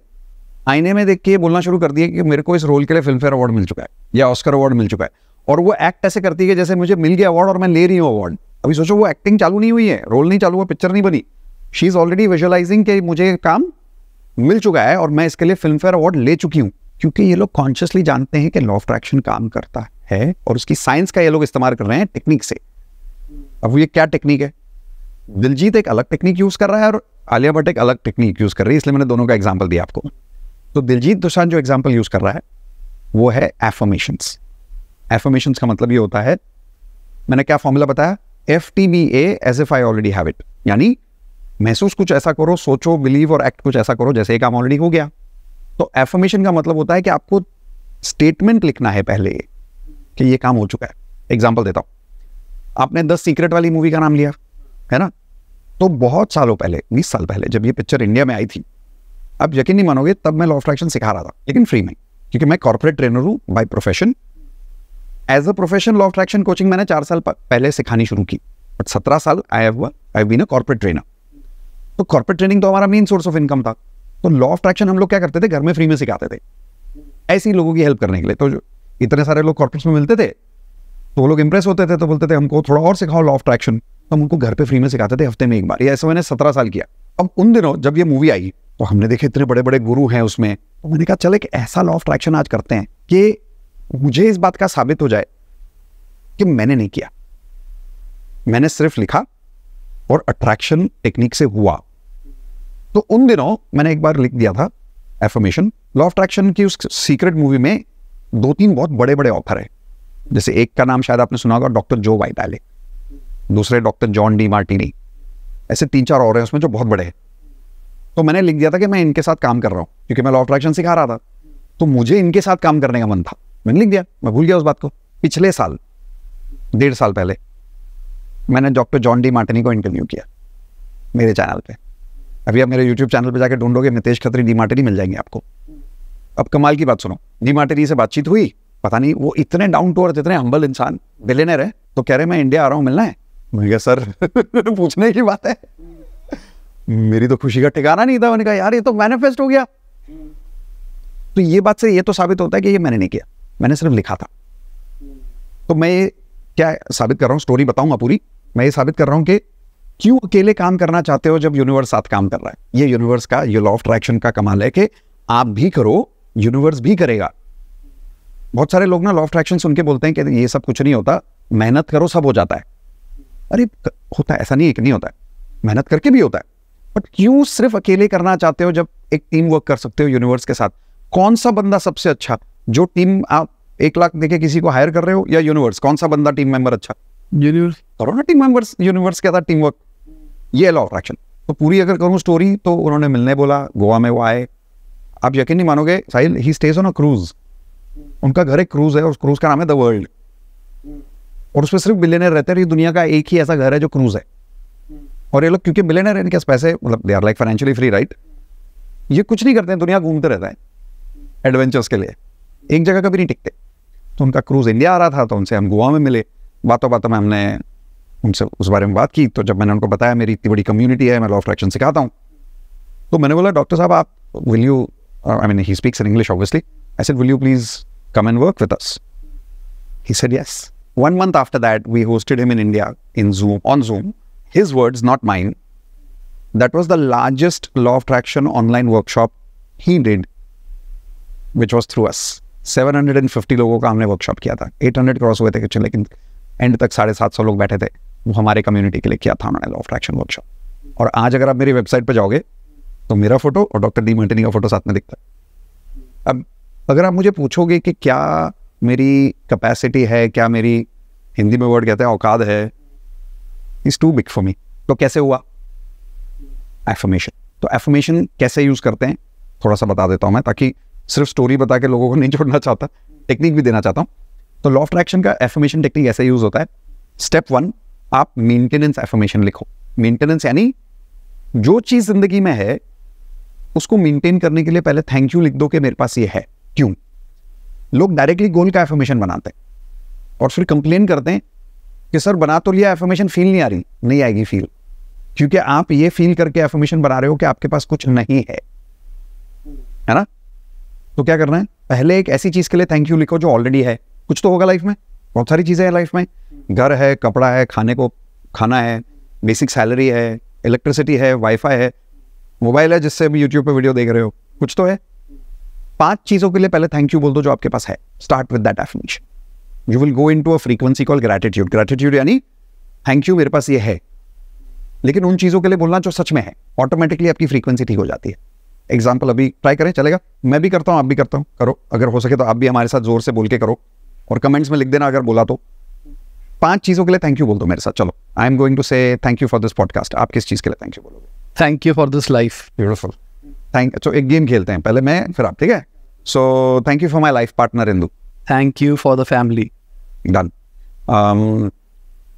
आईने में देख के बोलना शुरू कर दिए कि मेरे को इस रोल के लिए फिल्म फेयर अवार्ड मिल चुका है या ऑस्कर अवार्ड मिल चुका है। और वो एक्ट ऐसे करती है जैसे मुझे मिल गया अवार्ड और मैं ले रही हूँ अवार्ड। अभी सोचो, वो एक्टिंग चालू नहीं हुई है, रोल नहीं चालू हुआ, पिक्चर नहीं बनी, शी इज ऑलरेडी विजुअलाइजिंग कि मुझे काम मिल चुका है और मैं इसके लिए फिल्म फेयर अवार्ड ले चुकी हूँ। क्योंकि ये लोग कॉन्शियसली जानते हैं कि लॉ ऑफ अट्रैक्शन काम करता है और उसकी साइंस का ये लोग इस्तेमाल कर रहे हैं टेक्निक से। अब ये क्या टेक्निक है? दिलजीत एक अलग टेक्निक यूज कर रहा है और आलिया भट्ट एक अलग टेक्निक यूज कर रही है, इसलिए मैंने दोनों का एग्जांपल दिया आपको। तो दिलजीत दोसांझ जो एग्जांपल यूज कर रहा है वो है एफर्मेशंस। एफर्मेशंस का मतलब ये होता है, मैंने क्या फॉर्मूला बताया, FTBA as if I already have it. यानी महसूस कुछ ऐसा करो, सोचो, बिलीव और एक्ट कुछ ऐसा करो जैसे काम ऑलरेडी हो गया। तो एफर्मेशन का मतलब होता है कि आपको स्टेटमेंट लिखना है पहले कि ये काम हो चुका है। एग्जांपल देता हूं, आपने 10 सीक्रेट वाली मूवी का नाम लिया है ना, तो बहुत सालों पहले, 20 साल पहले जब ये पिक्चर इंडिया में आई थी, आप यकीन नहीं मानोगे, तब मैं लॉ ऑफ अट्रैक्शन सिखा रहा था, लेकिन फ्री में, क्योंकि मैं कॉर्पोरेट ट्रेनर हूं by profession. As a profession law of attraction coaching मैंने 4 साल पहले सिखानी शुरू की, बट 17 साल I have been a corporate trainer. तो कॉर्पोरेट ट्रेनिंग तो हमारा मेन सोर्स ऑफ इनकम था। तो लॉ ऑफ अट्रैक्शन हम लोग क्या करते थे, घर में फ्री में सिखाते थे, ऐसे ही लोगों की हेल्प करने के लिए। तो जो इतने सारे लोग कॉर्पोरेट्स में मिलते थे तो वो लोग इंप्रेस होते थे, तो बोलते थे हमको थोड़ा और सिखाओ लॉ ऑफ अट्रैक्शन। तो हम उनको घर पे फ्री में सिखाते थे हफ्ते में एक बार। ये ऐसे मैंने 17 साल किया। अब उन दिनों जब ये मूवी आई तो हमने देखे इतने बड़े बड़े गुरु हैं उसमें, तो मैंने कहा चल एक ऐसा लॉ ऑफ अट्रैक्शन आज करते हैं कि मुझे इस बात का साबित हो जाए कि मैंने नहीं किया, मैंने सिर्फ लिखा और अट्रैक्शन टेक्निक से हुआ। तो उन दिनों मैंने एक बार लिख दिया था एफर्मेशन। लॉ ऑफ अट्रैक्शन की उस सीक्रेट मूवी में 2-3 बहुत बड़े बड़े ऑथर है। जैसे एक का नाम शायद आपने सुना होगा, डॉक्टर जो वाइटाले, दूसरे डॉक्टर जॉन डी मार्टिनी, ऐसे 3-4 और हैं उसमें जो बहुत बड़े हैं। तो मैंने लिख दिया था कि मैं इनके साथ काम कर रहा हूँ, क्योंकि मैं लॉ ऑफ अट्रैक्शन सिखा रहा था, तो मुझे इनके साथ काम करने का मन था। मैंने लिख दिया, मैं भूल गया उस बात को। पिछले साल, 1.5 साल पहले, मैंने डॉक्टर जॉन डी मार्टिनी को इंटरव्यू किया मेरे चैनल पे। अभी आप मेरे यूट्यूब चैनल पे जाके ढूंढोगे नितेश खत्री डी मार्टिनी, मिल जाएंगे आपको। अब कमाल की बात सुनो, डी मार्टिनी से बातचीत हुई, पता नहीं वो इतने डाउन टू अर्थ, इतने हम्बल इंसान, बिलियनर है, तो कह रहे मैं इंडिया आ रहा हूँ, मिलना है। मैं कहा सर पूछने की बात है, मेरी तो खुशी का ठिकाना नहीं था। मैंने कहा यार ये तो मैनिफेस्ट हो गया। तो ये बात से ये तो साबित होता है कि ये मैंने नहीं किया, मैंने सिर्फ लिखा था। तो मैं क्या साबित कर रहा हूँ, स्टोरी बताऊंगा पूरी। मैं ये साबित कर रहा हूँ कि क्यों अकेले काम करना चाहते हो जब यूनिवर्स साथ काम कर रहा है। ये यूनिवर्स का, ये लॉ ऑफ अट्रैक्शन का कमाल है कि आप भी करो, यूनिवर्स भी करेगा। बहुत सारे लोग ना लॉ ऑफ अट्रैक्शन सुन के बोलते हैं कि ये सब कुछ नहीं होता, मेहनत करो सब हो जाता है। अरे होता है, ऐसा नहीं है कि नहीं होता है, मेहनत करके भी होता है। बट क्यों सिर्फ अकेले करना चाहते हो जब एक टीम वर्क कर सकते हो यूनिवर्स के साथ? कौन सा बंदा सबसे अच्छा, जो टीम आप 1 लाख देके किसी को हायर कर रहे हो या यूनिवर्स, कौन सा बंदा टीम मेंबर अच्छा? यूनिवर्स करो ना टीम मेंबर्स, यूनिवर्स के साथ टीम वर्क। ये लॉ ऑफ अट्रैक्शन। तो पूरी अगर करूँ स्टोरी, तो उन्होंने मिलने बोला, गोवा में वो आए। आप यकीन नहीं मानोगे साहिल, ही स्टेज ऑन अ क्रूज। उनका घर एक क्रूज है और उस क्रूज का नाम है द वर्ल्ड, और उसमें सिर्फ बिलियनर रहते हैं। ये दुनिया का एक ही ऐसा घर है जो क्रूज है। और ये लोग क्योंकि बिलियनर है, इनके पास पैसे, मतलब they are like financially free, right? ये कुछ नहीं करते हैं, दुनिया घूमते रहता है एडवेंचर्स के लिए, एक जगह कभी नहीं टिकते। तो उनका क्रूज इंडिया आ रहा था, तो उनसे हम गोवा में मिले। बातों बातों में हमने उनसे उस बारे में बात की। तो जब मैंने उनको बताया मेरी इतनी बड़ी कम्युनिटी है, मैं लॉ ऑफ अट्रैक्शन सिखाता हूँ, तो मैंने बोला डॉक्टर साहब आप will you, I mean he speaks in English obviously, I said will you please come and work with us? He said yes. 1 month after that, we hosted him in India on Zoom. His words, not mine. That was the largest law of attraction online workshop he did, which was through us. 750 लोगों का हमने workshop किया था। 800 cross हुए थे, लेकिन and तक 750 लोग बैठे थे। वो हमारे कम्युनिटी के लिए किया था उन्होंने लॉ ऑफ अट्रैक्शन वर्कशॉप। और आज अगर आप मेरी वेबसाइट पर जाओगे तो मेरा फोटो और डॉक्टर डी मार्टिनी का फोटो साथ में दिखता है। अब अगर आप मुझे पूछोगे कि क्या मेरी कैपेसिटी है, क्या मेरी हिंदी में वर्ड कहते हैं औकात है, is too big for me, तो कैसे हुआ? एफर्मेशन। तो एफर्मेशन कैसे यूज करते हैं थोड़ा सा बता देता हूं मैं, ताकि सिर्फ स्टोरी बता के लोगों को नहीं छोड़ना चाहता, टेक्निक भी देना चाहता हूं। तो लॉ ऑफ अट्रैक्शन का एफर्मेशन टेक्निक ऐसे यूज होता है। स्टेप 1, आप मेंटेनेंस एफर्मेशन लिखो। मेंटेनेंस यानी जो चीज जिंदगी में है उसको मेंटेन करने के लिए पहले थैंक यू लिख दो कि मेरे पास ये है। क्यों? लोग डायरेक्टली गोल का एफर्मेशन बनाते हैं और फिर कंप्लेन करते हैं कि सर बना तो लिया, एफर्मेशन फील नहीं आ रही। नहीं आएगी फील, क्योंकि आप ये फील करके एफर्मेशन बना रहे हो कि आपके पास कुछ नहीं है ना? तो क्या करना है? पहले एक ऐसी चीज के लिए थैंक यू लिखो जो ऑलरेडी है। कुछ तो होगा लाइफ में, बहुत सारी चीजें हैं लाइफ में। घर है, कपड़ा है, खाने को खाना है, बेसिक सैलरी है, इलेक्ट्रिसिटी है, वाईफाई है, मोबाइल है जिससे अभी यूट्यूब पे वीडियो देख रहे हो, कुछ तो है। 5 चीजों के लिए पहले थैंक यू बोल दो जो आपके पास है। Start with that affirmation. You will go into a frequency called gratitude. Gratitude यानी थैंक यू मेरे पास ये है, लेकिन उन चीजों के लिए बोलना जो सच में है। ऑटोमेटिकली आपकी फ्रीक्वेंसी ठीक हो जाती है। एग्जाम्पल अभी ट्राई करें, चलेगा? मैं भी करता हूं, आप भी करता हूं, करो। अगर हो सके तो आप भी हमारे साथ जोर से बोल के करो और कमेंट्स में लिख देना अगर बोला तो। 5 चीजों के लिए थैंक यू बोल दो मेरे साथ। चलो, आई एम गोइंग टू से thank you for this podcast. आप किस चीज के लिए थैंक यू बोलोगे? Thank you for this life. Beautiful. तो एक गेम खेलते हैं, पहले मैं फिर आप, ठीक है? So thank you for my life partner Indu. Thank you for the family. Done.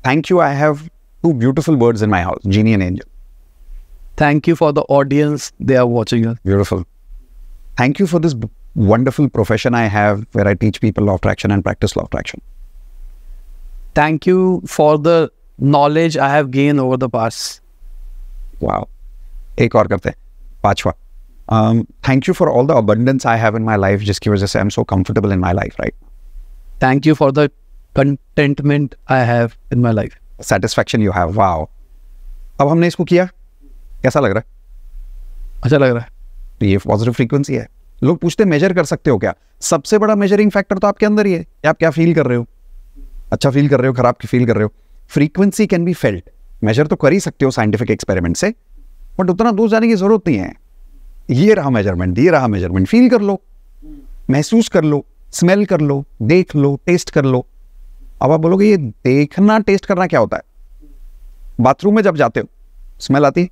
Thank you, I have 2 beautiful birds in my house, Genie and Angel. Thank you for the audience, they are watching us. Beautiful. Thank you for this wonderful profession I have where I teach people law of attraction and practice law of attraction. Thank you for the knowledge I have gained over the past. Wow. एक और करते हैं, 5वां. Thank you for all the abundance I have in my life जिसकी वजह से I'm so comfortable in my life, right? Thank you for the contentment I have in my life. Satisfaction you have. Wow. अब हमने इसको किया, कैसा लग रहा है? अच्छा लग रहा है। तो ये पॉजिटिव फ्रीक्वेंसी है। लोग पूछते मेजर कर सकते हो क्या? सबसे बड़ा मेजरिंग फैक्टर तो आपके अंदर ही है। आप क्या फील कर रहे हो? अच्छा फील कर रहे हो, खराब फील कर रहे हो? Frequency can be felt. Measure तो कर ही सकते हो साइंटिफिक एक्सपेरिमेंट से, बट उतना दूर जाने की जरूरत नहीं है। ये रहा मेजरमेंट, ये रहा मेजरमेंट। फील कर लो, महसूस कर लो, स्मेल कर लो, देख लो, टेस्ट कर लो। अब आप बोलोगे ये देखना टेस्ट करना क्या होता है? बाथरूम में जब जाते हो स्मेल आती है,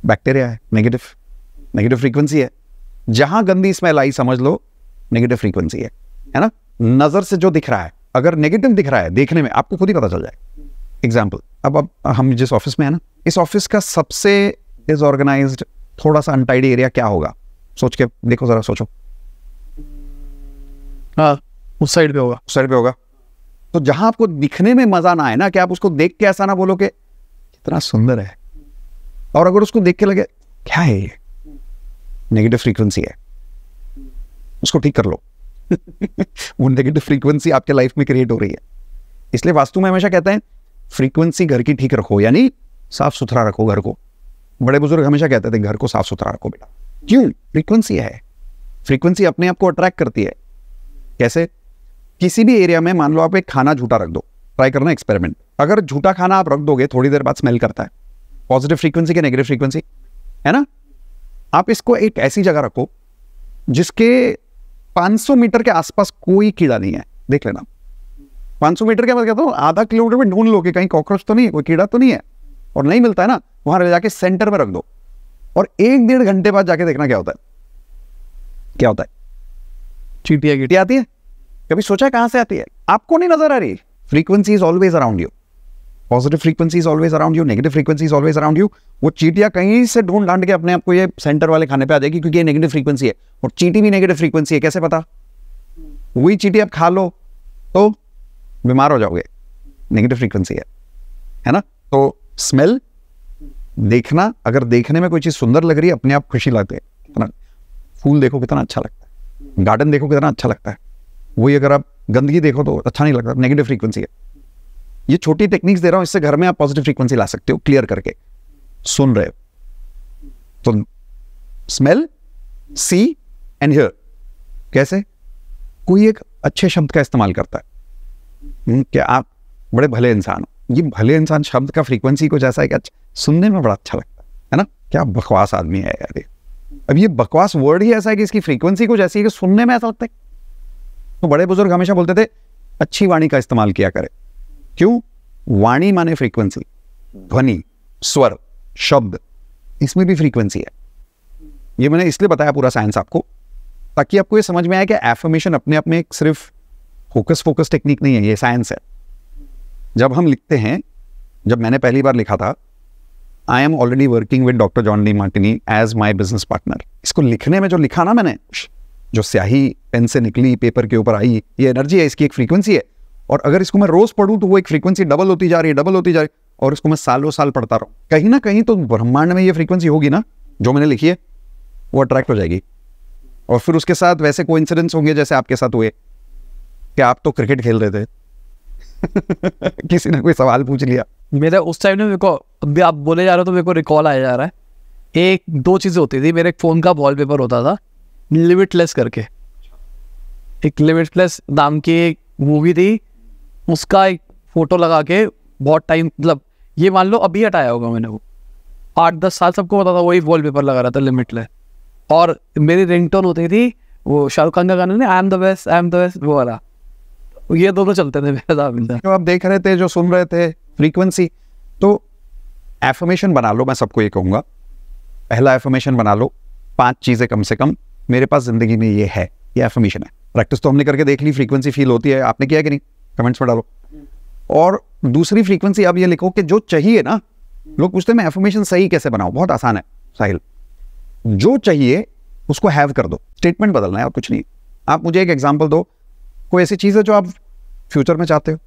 बैक्टीरिया है, नेगेटिव फ्रीक्वेंसी है। जहां गंदी स्मेल आई समझ लो नेगेटिव फ्रीक्वेंसी है ना? नजर से जो दिख रहा है, अगर नेगेटिव दिख रहा है देखने में, आपको खुद ही पता चल जाए। एग्जाम्पल, अब हम जिस ऑफिस में है ना, इस ऑफिस का सबसे डिसऑर्गेनाइज्ड, थोड़ा सा अनटाइडी एरिया क्या होगा? सोच के देखो जरा, सोचो। हाँ, उस साइड पे होगा। उस साइड पे होगा। तो जहां आपको दिखने में मजा ना आए ना, कि आप उसको देख के ऐसा ना बोलो कि कितना सुंदर है, और अगर उसको देख के लगे क्या है ये, नेगेटिव फ्रीक्वेंसी है, उसको ठीक कर लो। वो नेगेटिव फ्रीक्वेंसी आपके लाइफ में क्रिएट हो रही है। इसलिए वास्तु में हमेशा कहते हैं फ्रीक्वेंसी घर की ठीक रखो, यानी साफ सुथरा रखो घर को। बड़े बुजुर्ग हमेशा कहते थे घर को साफ सुथरा रखो बेटा। क्यों? फ्रीक्वेंसी है। फ्रीक्वेंसी अपने आप को अट्रैक्ट करती है। कैसे? किसी भी एरिया में मान लो आप एक खाना झूठा रख दो, ट्राई करना एक्सपेरिमेंट। अगर झूठा खाना आप रख दोगे थोड़ी देर बाद स्मेल करता है। पॉजिटिव फ्रीक्वेंसी के नेगेटिव फ्रीक्वेंसी है ना? आप इसको एक ऐसी जगह रखो जिसके 500 मीटर के आसपास कोई कीड़ा नहीं है। देख लेना, 500 मीटर के, मैं कहता हूँ आधा किलोमीटर में ढूंढ लो कि कहीं कॉकरोच तो नहीं है, कोई कीड़ा तो नहीं है, और नहीं मिलता है ना, वहां ले जाके सेंटर में रख दो, और 1-1.5 घंटे बाद जाके देखना क्या होता है। क्या होता है? चींटियां आती है। कभी सोचा कहां से आती है? आपको नहीं नजर आ रही। Frequency is always around you. Positive frequency is always around you, negative frequency is always around you. वो चींटियां कहीं से ढूंढ ढांड के अपने आप को ये सेंटर वाले खाने पे आ जाएगी, क्योंकि ये नेगेटिव फ्रीक्वेंसी है, और चींटी भी नेगेटिव फ्रीक्वेंसी है। कैसे पता? वही चींटी आप खा लो तो बीमार हो जाओगे। नेगेटिव फ्रीक्वेंसी है ना। तो स्मेल, देखना, अगर देखने में कोई चीज सुंदर लग रही है अपने आप खुशी लाते है। फूल देखो कितना अच्छा लगता है, गार्डन देखो कितना अच्छा लगता है, वही अगर आप गंदगी देखो तो अच्छा नहीं लगता, नेगेटिव फ्रीक्वेंसी है। ये छोटी टेक्निक्स दे रहा हूं, इससे घर में आप पॉजिटिव फ्रीक्वेंसी ला सकते हो क्लियर करके। सुन रहे हो तो स्मेल, सी एंड हियर। कैसे? कोई एक अच्छे शब्द का इस्तेमाल करता है कि आप बड़े भले इंसान हो, ये भले इंसान शब्द का फ्रीक्वेंसी कुछ ऐसा है कि सुनने में बड़ा अच्छा लगता है ना। क्या बकवास आदमी है यार ये। अब ये बकवास वर्ड ही ऐसा है कि इसकी फ्रीक्वेंसी कुछ ऐसी है कि सुनने में ऐसा लगता है। तो बड़े बुजुर्ग हमेशा बोलते थे अच्छी वाणी का इस्तेमाल किया करे। क्यों? वाणी माने फ्रीक्वेंसी, ध्वनि, स्वर, शब्द, इसमें भी फ्रीक्वेंसी है। ये मैंने इसलिए बताया पूरा साइंस आपको, ताकि आपको ये समझ में आए कि एफर्मेशन अपने आप में एक सिर्फ फोकस टेक्निक नहीं है, ये साइंस है। जब हम लिखते हैं, जब मैंने पहली बार लिखा था I am already working with doctor John Demartini as my business partner, इसको लिखने में जो लिखा ना मैंने, जो स्याही पेन से निकली पेपर के ऊपर आई, ये एनर्जी है, इसकी एक फ्रीक्वेंसी है। और अगर इसको मैं रोज पढ़ूं तो वो एक फ्रीक्वेंसी डबल होती जा रही है, और इसको मैं सालों साल पढ़ता रहूं, कहीं ना कहीं तो ब्रह्मांड में ये फ्रीक्वेंसी होगी ना जो मैंने लिखी है, वो अट्रैक्ट हो जाएगी। और फिर उसके साथ वैसे कोइंसिडेंस होंगे जैसे आपके साथ हुए कि आप तो क्रिकेट खेल रहे थे किसी ने कोई सवाल पूछ लिया। मेरा उस टाइम में मेरे को, अभी आप बोले जा रहे हो तो मेरे को रिकॉल आया जा रहा है। एक दो चीज़ें होती थी, मेरे फ़ोन का वॉलपेपर होता था लिमिटलेस करके, एक लिमिटलेस नाम की एक मूवी थी, उसका एक फ़ोटो लगा के बहुत टाइम, मतलब ये मान लो अभी हटाया होगा मैंने, वो 8-10 साल सबको पता था, वही वॉलपेपर लगा रहा था लिमिटलेस। और मेरी रिंगटोन होती थी वो शाहरुख खान का गाना नहीं, आई एम द बेस्ट, वो वाला, ये दोनों चलते थे मेरे साथ। जो आप देख रहे थे, जो सुन रहे थे, फ्रीक्वेंसी। तो एफर्मेशन बना लो, मैं सबको ये कहूँगा, पहला एफर्मेशन बना लो, 5 चीज़ें कम से कम मेरे पास ज़िंदगी में ये है, ये एफर्मेशन है। प्रैक्टिस तो हमने करके देख ली, फ्रीक्वेंसी फील होती है, आपने किया कि नहीं, कमेंट्स में डालो। और दूसरी फ्रीक्वेंसी आप ये लिखो कि जो चाहिए ना, लोग पूछते हैं मैं एफर्मेशन सही कैसे बनाऊँ, बहुत आसान है साहिल, जो चाहिए उसको हैव कर दो, स्टेटमेंट बदलना है और कुछ नहीं। आप मुझे एक एग्जांपल दो, कोई ऐसी चीज़ है जो आप फ्यूचर में चाहते हो,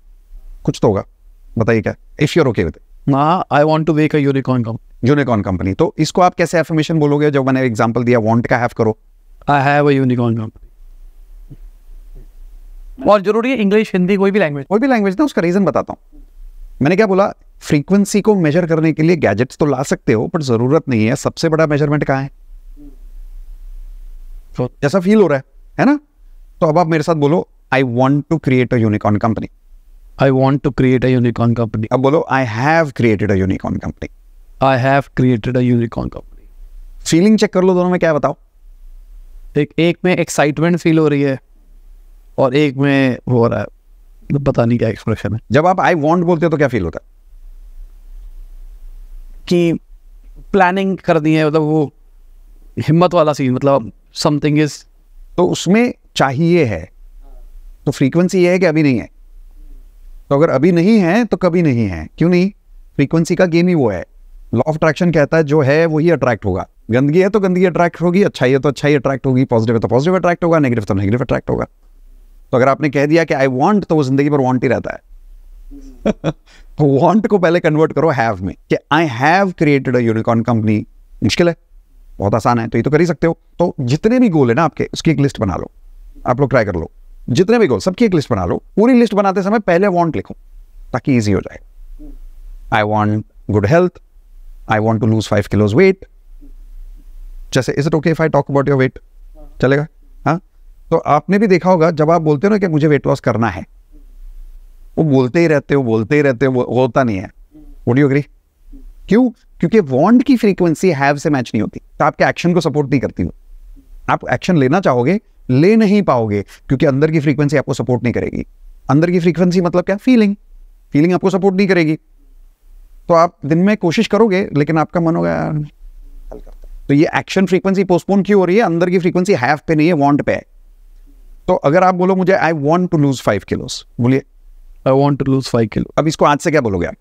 कुछ तो होगा, बताइए क्या, if you are okay with it. I want to make a unicorn company. तो इसको आप कैसे एफर्मेशन बोलोगे? जब मैंने एग्जांपल दिया वांट का हैव करो, I have a unicorn company. और जरूरी है इंग्लिश, हिंदी, कोई भी लैंग्वेज ना, उसका रीजन बताता हूँ। मैंने क्या बोला, फ्रीक्वेंसी को मेजर करने के लिए गैजेट्स तो ला सकते हो, पर जरूरत नहीं है। सबसे बड़ा मेजरमेंट कहाँ है? जैसा फील हो रहा है ना। तो अब आप मेरे साथ बोलो I want to create a unicorn company. I want to create a unicorn company. अब बोलो I have created a unicorn company. I have created a unicorn company. Feeling check कर लो दोनों में, क्या बताओ? एक में एक्साइटमेंट फील हो रही है और एक में वो हो रहा है, पता नहीं क्या एक्सप्रेशन है। जब आप आई वॉन्ट बोलते हो तो क्या फील होता है? कि प्लानिंग करनी है, मतलब वो हिम्मत वाला सीन, मतलब समथिंग इज, तो उसमें चाहिए है, तो फ्रीक्वेंसी ये है कि अभी नहीं है। तो अगर अभी नहीं है तो कभी नहीं है, क्यों नहीं? फ्रीक्वेंसी का गेम ही वो है। लॉ ऑफ अट्रैक्शन कहता है जो है वही अट्रैक्ट होगा। गंदगी है तो गंदगी अट्रैक्ट होगी, अच्छाई है तो अच्छाई अट्रैक्ट होगी, पॉजिटिव है तो पॉजिटिव अट्रैक्ट होगा, नेगेटिव तो नेगेटिव अट्रैक्ट होगा। तो अगर आपने कह दिया कि आई वांट, तो वो जिंदगी पर वांट ही रहता है तो वांट को पहले कन्वर्ट करो हैव में, कि आई have created a unicorn company. मुश्किल है? बहुत आसान है, तो ये तो कर ही सकते हो। तो जितने भी गोल है ना आपके, उसकी एक लिस्ट बना लो। आप लोग ट्राई कर लो, जितने भी गोल सबकी एक लिस्ट बना लो। पूरी लिस्ट बनाते समय पहले वांट लिखो ताकि ईजी हो जाए। I want good health, I want to lose 5 kilos weight. जैसे is it okay if I talk about your weight? चलेगा? हाँ। तो आपने भी देखा होगा, जब आप बोलते हो ना कि मुझे वेट लॉस करना है, वो बोलते ही रहते हो, वो होता नहीं है। Would you agree? क्यों? क्योंकि वांट की फ्रीक्वेंसी हैव से मैच नहीं होती, तो आपके एक्शन को सपोर्ट नहीं करती। आप एक्शन लेना चाहोगे, ले नहीं पाओगे, क्योंकि अंदर की फ्रीक्वेंसी आपको सपोर्ट नहीं करेगी। अंदर की फ्रीक्वेंसी मतलब क्या? फीलिंग आपको सपोर्ट नहीं करेगी। तो आप दिन में कोशिश करोगे, लेकिन आपका मन होगा यार हल करता है। तो ये एक्शन फ्रीक्वेंसी पोस्टपोन क्यों हो रही है? अंदर की फ्रीक्वेंसी हैव पे नहीं है, वांट पे है। तो अगर आप बोलो मुझे I want to lose 5 kilos, बोलिए I want to lose 5 kilo. अब इसको आज से क्या बोलोगे आप?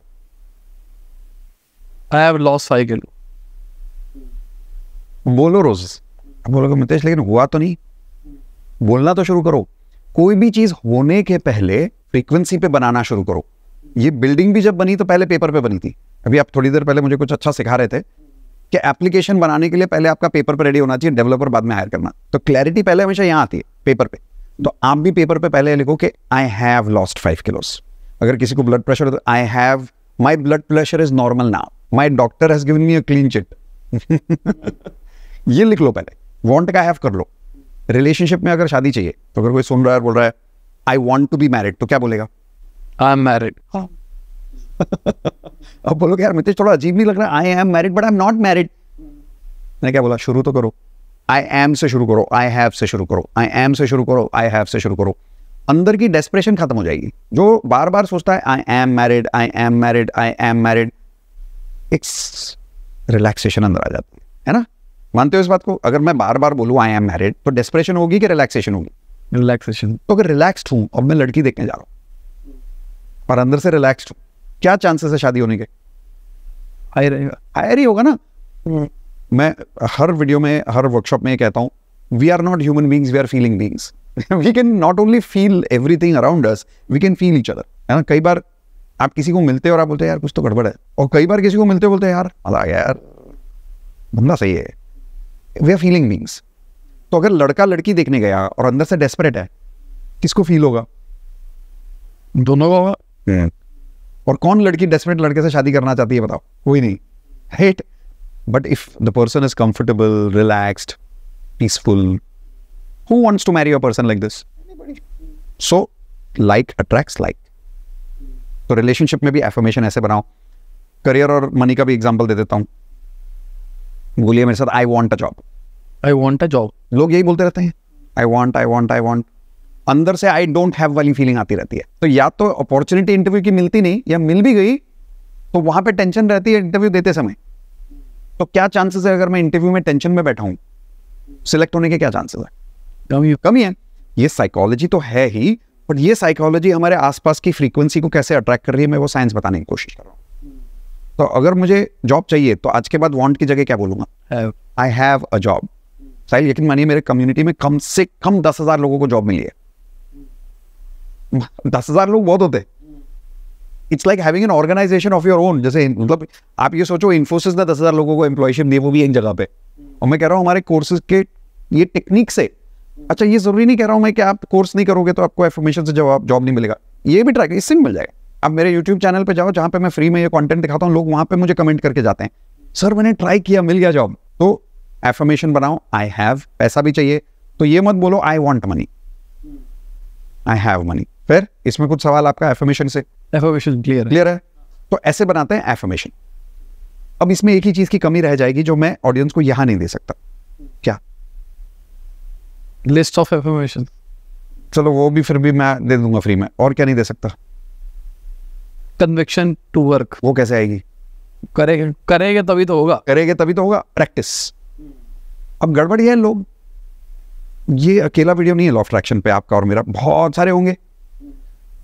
I have lost 5 kilo. बोलो रोज। अब बोलोगे मितेश लेकिन हुआ तो नहीं। बोलना तो शुरू करो। कोई भी चीज होने के पहले फ्रीक्वेंसी पे बनाना शुरू करो। ये बिल्डिंग भी जब बनी तो पहले पेपर पे बनी थी। अभी आप थोड़ी देर पहले मुझे कुछ अच्छा सिखा रहे थे कि एप्लीकेशन बनाने के लिए पहले आपका पेपर पे रेडी होना चाहिए, डेवलपर बाद में हायर करना। तो क्लैरिटी पहले हमेशा यहाँ आती है पेपर पे। तो आप भी पेपर पे पहले लिखो कि आई हैव लॉस्ट 5 किलोस। अगर किसी को ब्लड प्रेशर है तो I have, my blood pressure is normal now, my doctor has given me a clean chit. ये लिख लो पहले, वांट का हैव कर लो। रिलेशनशिप में अगर शादी चाहिए तो अगर कोई सुन रहा है बोल रहा है I want to be married, तो क्या बोलेगा? I am married. अब बोलोगे यार मुझे थोड़ा अजीब नहीं लग रहा, I am married but I am not married. मैंने क्या बोला? शुरू तो करो, आई एम से शुरू करो, आई हैव से शुरू करो, आई एम से शुरू करो, आई हैव से शुरू करो। अंदर की डेस्परेशन खत्म हो जाएगी। जो बार बार सोचता है आई am married, I am married, I am married, एक रिलैक्सेशन अंदर आ जाती है ना? मानते हो इस बात को? अगर मैं बार बार बोलूँ आई एम मैरिड तो डेस्परेशन होगी कि रिलैक्सेशन होगी? रिलैक्सेशन। तो अगर रिलैक्स्ड हूं और मैं लड़की देखने जा रहा हूं और अंदर से रिलैक्स्ड हूं, क्या चांसेस है शादी होने के? हाई रहेगा। हायर ही होगा ना। मैं हर वीडियो में, हर वर्कशॉप में कहता हूं, we are not human beings, we are feeling beings. We can not only feel everything around us, we can feel each other, है ना? कई बार आप किसी को मिलते हो और आप बोलते हैं यार कुछ तो गड़बड़ है, और कई बार किसी को मिलते हो बोलते हैं यार मजा आ गया यार, बंदा सही है। We are feeling beings. तो अगर लड़का लड़की देखने गया और अंदर से डेस्परेट है, किसको फील होगा? दोनों का होगा। और कौन लड़की डेस्परेट लड़के से शादी करना चाहती है बताओ? कोई नहीं। Hate. But if the person is comfortable, relaxed, peaceful, who wants to marry a person like this? So like attracts like. तो रिलेशनशिप में भी एफर्मेशन ऐसे बनाओ। करियर और मनी का भी एग्जांपल दे देता हूं। बोलिए मेरे साथ, I want a job. I want a job. लोग यही बोलते रहते हैं, I want, I want, I want. अंदर से आई डोंट हैव वाली फीलिंग आती रहती है। तो या तो अपॉर्चुनिटी इंटरव्यू की मिलती नहीं, या मिल भी गई तो वहां पे टेंशन रहती है इंटरव्यू देते समय। तो क्या चांसेस है अगर मैं इंटरव्यू में टेंशन में बैठा हूं, सिलेक्ट होने के क्या चांसेस है? कमी है। ये साइकोलॉजी तो है ही, बट ये साइकोलॉजी हमारे आसपास की फ्रीक्वेंसी को कैसे अट्रैक्ट कर रही है, मैं वो साइंस बताने की कोशिश कर रहा हूँ। तो अगर मुझे जॉब चाहिए तो आज के बाद वांट की जगह क्या बोलूंगा? I have a job. साहिल यकीन मानिए मेरे कम्युनिटी में कम से कम 10,000 लोगों को जॉब मिली है। 10,000 लोग बहुत होते। It's like having an organisation of your own. जैसे मतलब आप ये सोचो, इन्फोसिस ने 10,000 लोगों को एम्प्लॉयशिप दी, वो भी एक जगह पे। और मैं कह रहा हूँ हमारे कोर्सेज के ये टेक्निक से, अच्छा ये जरूरी नहीं कह रहा हूँ मैं कि आप कोर्स नहीं करोगे तो आपको एफर्मेशन से जॉब नहीं मिलेगा, ये भी ट्राई, इससे मिल जाएगा। आप मेरे यूट्यूब चैनल पे जाओ जहाँ पे मैं फ्री में ये कंटेंट दिखाता हूँ, लोग वहां पे मुझे कमेंट करके जाते हैं, सर मैंने ट्राई किया मिल गया जॉब। तो एफर्मेशन बनाओ, आई हैव। पैसा भी चाहिए तो ये मत बोलो I want money, I have money. फिर इसमें कुछ सवाल आपका एफर्मेशन से? एफर्मेशन क्लियर है। तो ऐसे बनाते हैं एफर्मेशन। अब इसमें एक ही चीज की कमी रह जाएगी जो मैं ऑडियंस को यहां नहीं दे सकता। क्या? List of affirmation. चलो वो भी फिर भी मैं दे दूंगा फ्री में। और क्या नहीं दे सकता? Conviction to work. वो कैसे आएगी? करेंगे तभी तो होगा। करेंगे तभी तो होगा। प्रैक्टिस। अब गड़बड़ ये है, लोग, ये अकेला वीडियो नहीं है लॉ ऑफ अट्रैक्शन पे आपका और मेरा, बहुत सारे होंगे।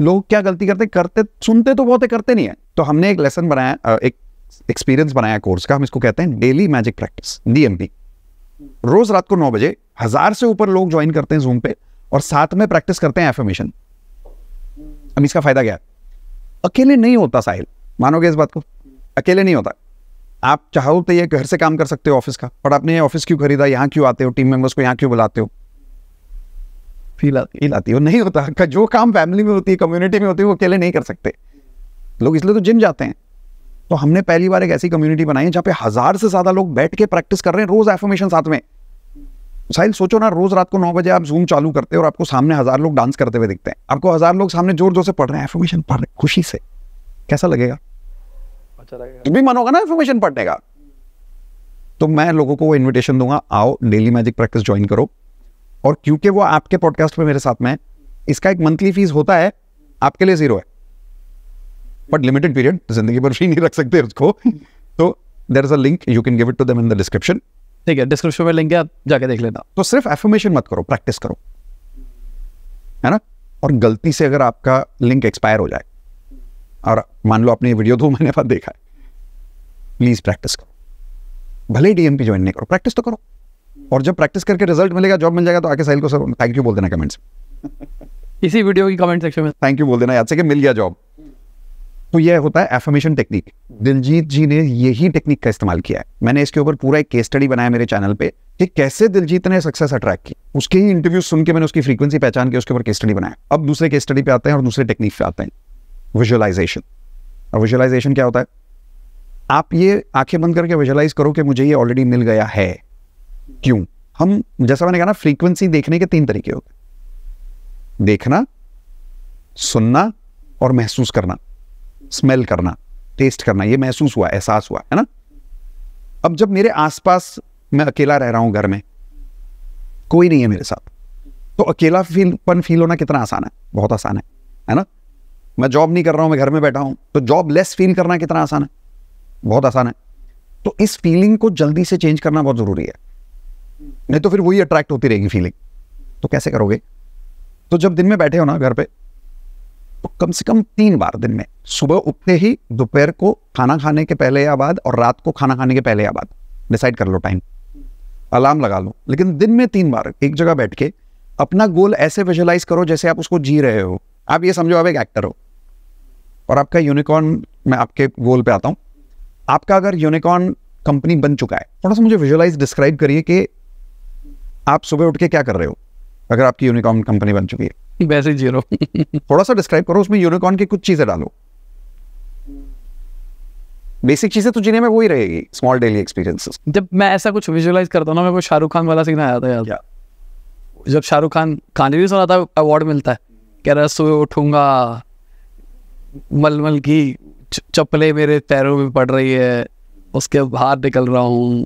लोग क्या गलती करते सुनते तो बहुत है, करते नहीं है। तो हमने एक लेसन बनाया, एक एक्सपीरियंस बनाया कोर्स का, हम इसको कहते हैं डेली मैजिक प्रैक्टिस, DMP। रोज रात को 9 बजे 1000 से ऊपर लोग ज्वाइन करते हैं जूम पे और साथ में प्रैक्टिस करते हैं एफर्मेशन। अब इसका फायदा क्या है? अकेले नहीं होता साहिल, मानोगे इस बात को? अकेले नहीं होता। आप चाहो तो ये घर से काम कर सकते हो ऑफिस का, पर आपने ये ऑफिस क्यों खरीदा, यहाँ क्यों आते हो, टीम मेंबर्स को यहाँ क्यों बुलाते हो? फील आती हो। नहीं होता। जो काम फैमिली में होती है, कम्युनिटी में होती है, वो अकेले नहीं कर सकते लोग, इसलिए तो जिम जाते हैं। तो हमने पहली बार एक ऐसी कम्युनिटी बनाई है जहाँ पे 1000 से ज्यादा लोग बैठ के प्रैक्टिस कर रहे हैं रोज एफर्मेशन साथ में। साहिल सोचो ना, रोज रात को 9 बजे आप जूम चालू करते हो और आपको सामने 1000 लोग डांस करते हुए दिखते हैं, आपको 1000 लोग सामने जोर जोर से पढ़ रहे हैं, एफर्मेशन पढ़ रहे हैं खुशी से, कैसा लगेगा? अच्छा लगेगा। भी मन होगा ना एफर्मेशन पढ़ने का। तो मैं लोगों को वो इन्विटेशन दूंगा, आओ डेली मैजिक प्रैक्टिस ज्वाइन करो। और क्योंकि वो आपके पॉडकास्ट पे मेरे साथ में है, इसका एक मंथली फीस होता है, आपके लिए 0 है, बट लिमिटेड पीरियड, जिंदगी भर फ्री नहीं रख सकते उसको। तो there is a link, you can give it to them in the description. ठीक है, डिस्क्रिप्शन में लिंक है, आप जाके देख लेना। तो सिर्फ एफर्मेशन मत करो, प्रैक्टिस करो, है ना? और गलती से अगर आपका लिंक एक्सपायर हो जाए और मान लो आपने ये वीडियो 2 महीने बाद देखा है, प्लीज प्रैक्टिस करो। भले ही DMP ज्वाइन नहीं करो, प्रैक्टिस तो करो। और जब प्रैक्टिस करके रिजल्ट मिलेगा, जॉब मिल जाएगा, तो आके साहिल को सर थैंक यू बोल देना कमेंट्स में। इसी वीडियो की कमेंट सेक्शन में थैंक यू बोल देना याद से कि मिल गया जॉब। तो यह होता है एफर्मेशन टेक्निक। दिलजीत जी ने यही टेक्निक का इस्तेमाल किया है। मैंने इसके ऊपर पूरा एक केस स्टडी बनाया मेरे चैनल पे कि कैसे दिलजीत ने सक्सेस अट्रैक्ट की। उसके ही इंटरव्यू सुन के मैंने उसकी फ्रीक्वेंसी पहचान के उसके ऊपर केस स्टडी बनाया। अब दूसरे केस स्टडी पे आते हैं और दूसरे टेक्निक पे आते हैं, विजुअलाइजेशन। और विजुअलाइजेशन क्या होता है? आप ये आंखें बंद करके विजुअलाइज करो कि मुझे ये ऑलरेडी मिल गया है। क्यों? हम, जैसा मैंने कहा ना, फ्रीक्वेंसी देखने के 3 तरीके होते हैं, देखना, सुनना और महसूस करना। स्मेल करना, टेस्ट करना, ये महसूस हुआ, एहसास हुआ, है ना। अब जब मेरे आसपास मैं अकेला रह रहा हूं, घर में कोई नहीं है मेरे साथ, तो अकेला फील होना कितना आसान है? बहुत आसान है ना। मैं जॉब नहीं कर रहा हूं, मैं घर में बैठा हूं, तो जॉब लेस फील करना कितना आसान है? बहुत आसान है। तो इस फीलिंग को जल्दी से चेंज करना बहुत जरूरी है, नहीं तो फिर वही अट्रैक्ट होती रहेगी फीलिंग। तो कैसे करोगे? तो जब दिन में बैठे हो ना घर पे, तो कम से कम 3 बार दिन में, सुबह उठते ही, दोपहर को खाना खाने के पहले या बाद, और रात को खाना खाने के पहले या बाद, डिसाइड कर लो टाइम, अलार्म लगा लो, लेकिन दिन में 3 बार एक जगह बैठ के अपना गोल ऐसे विजुअलाइज करो जैसे आप उसको जी रहे हो। आप ये समझो आप एक एक्टर हो और आपका यूनिकॉर्न, मैं आपके गोल पे आता हूं, आपका अगर यूनिकॉर्न कंपनी बन चुका है, थोड़ा सा मुझे विजुअलाइज डिस्क्राइब करिए कि आप सुबह उठ के क्या कर रहे हो अगर आपकी यूनिकॉर्न कंपनी बन चुकी है। वैसे जीरो थोड़ा सा डिस्क्राइब करो, उसमें यूनिकॉर्न की कुछ चीजें डालो। बेसिक चीजें तो जीने में वही रहेगी, स्मॉल डेली एक्सपीरियंसेस। जब मैं ऐसा कुछ विजुअलाइज करता हूँ ना, मेरे को शाहरुख खान वाला सीन आया था यार। जब शाहरुख खान गाने भी सुना था, अवार्ड मिलता है, कह रहा सुबह उठूंगा, मलमल की चप्पलें मेरे पैरों में पड़ रही है, उसके बाहर निकल रहा हूँ,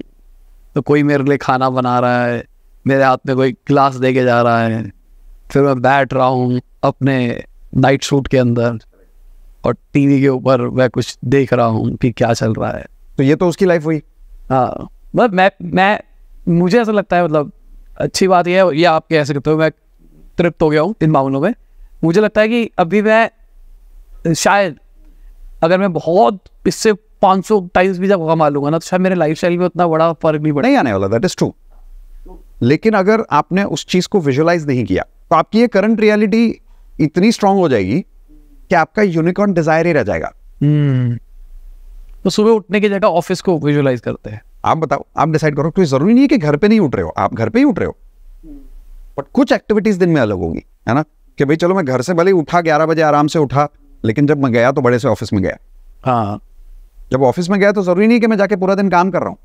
तो कोई मेरे लिए खाना बना रहा है, मेरे हाथ में कोई गिलास दे के जा रहा है, फिर मैं बैठ रहा हूँ अपने नाइट सूट के अंदर और टीवी के ऊपर मैं कुछ देख रहा हूँ कि क्या चल रहा है। तो ये तो उसकी लाइफ हुई। हाँ, मतलब मैं मुझे ऐसा लगता है, मतलब अच्छी बात यह है, ये आप कह सकते हो, मैं तृप्त हो गया हूँ इन मामलों में। मुझे लगता है कि अभी मैं शायद, अगर मैं बहुत इससे 500 टाइम्स भी जब कमा लूंगा ना, तो शायद मेरे लाइफ स्टाइल में उतना बड़ा फर्क नहीं आने वाला। That is true. लेकिन अगर आपने उस चीज को विजुअलाइज नहीं किया, तो आपकी ये करंट रियलिटी इतनी स्ट्रांग हो जाएगी कि आपका यूनिकॉर्न डिजायर ही रह जाएगा। तो सुबह उठने की जगह ऑफिस को विजुअलाइज करते हैं। आप बताओ, आप डिसाइड करो। कोई जरूरी नहीं है कि घर पे नहीं उठ रहे हो, आप घर पे ही उठ रहे हो, बट कुछ एक्टिविटीज दिन में अलग होगी, है ना। कि भाई चलो मैं घर से भले ही उठा 11 बजे आराम से उठा, लेकिन जब मैं गया तो बड़े से ऑफिस में गया। हाँ, जब ऑफिस में गया तो जरूरी नहीं कि मैं जाके पूरा दिन काम कर रहा हूँ,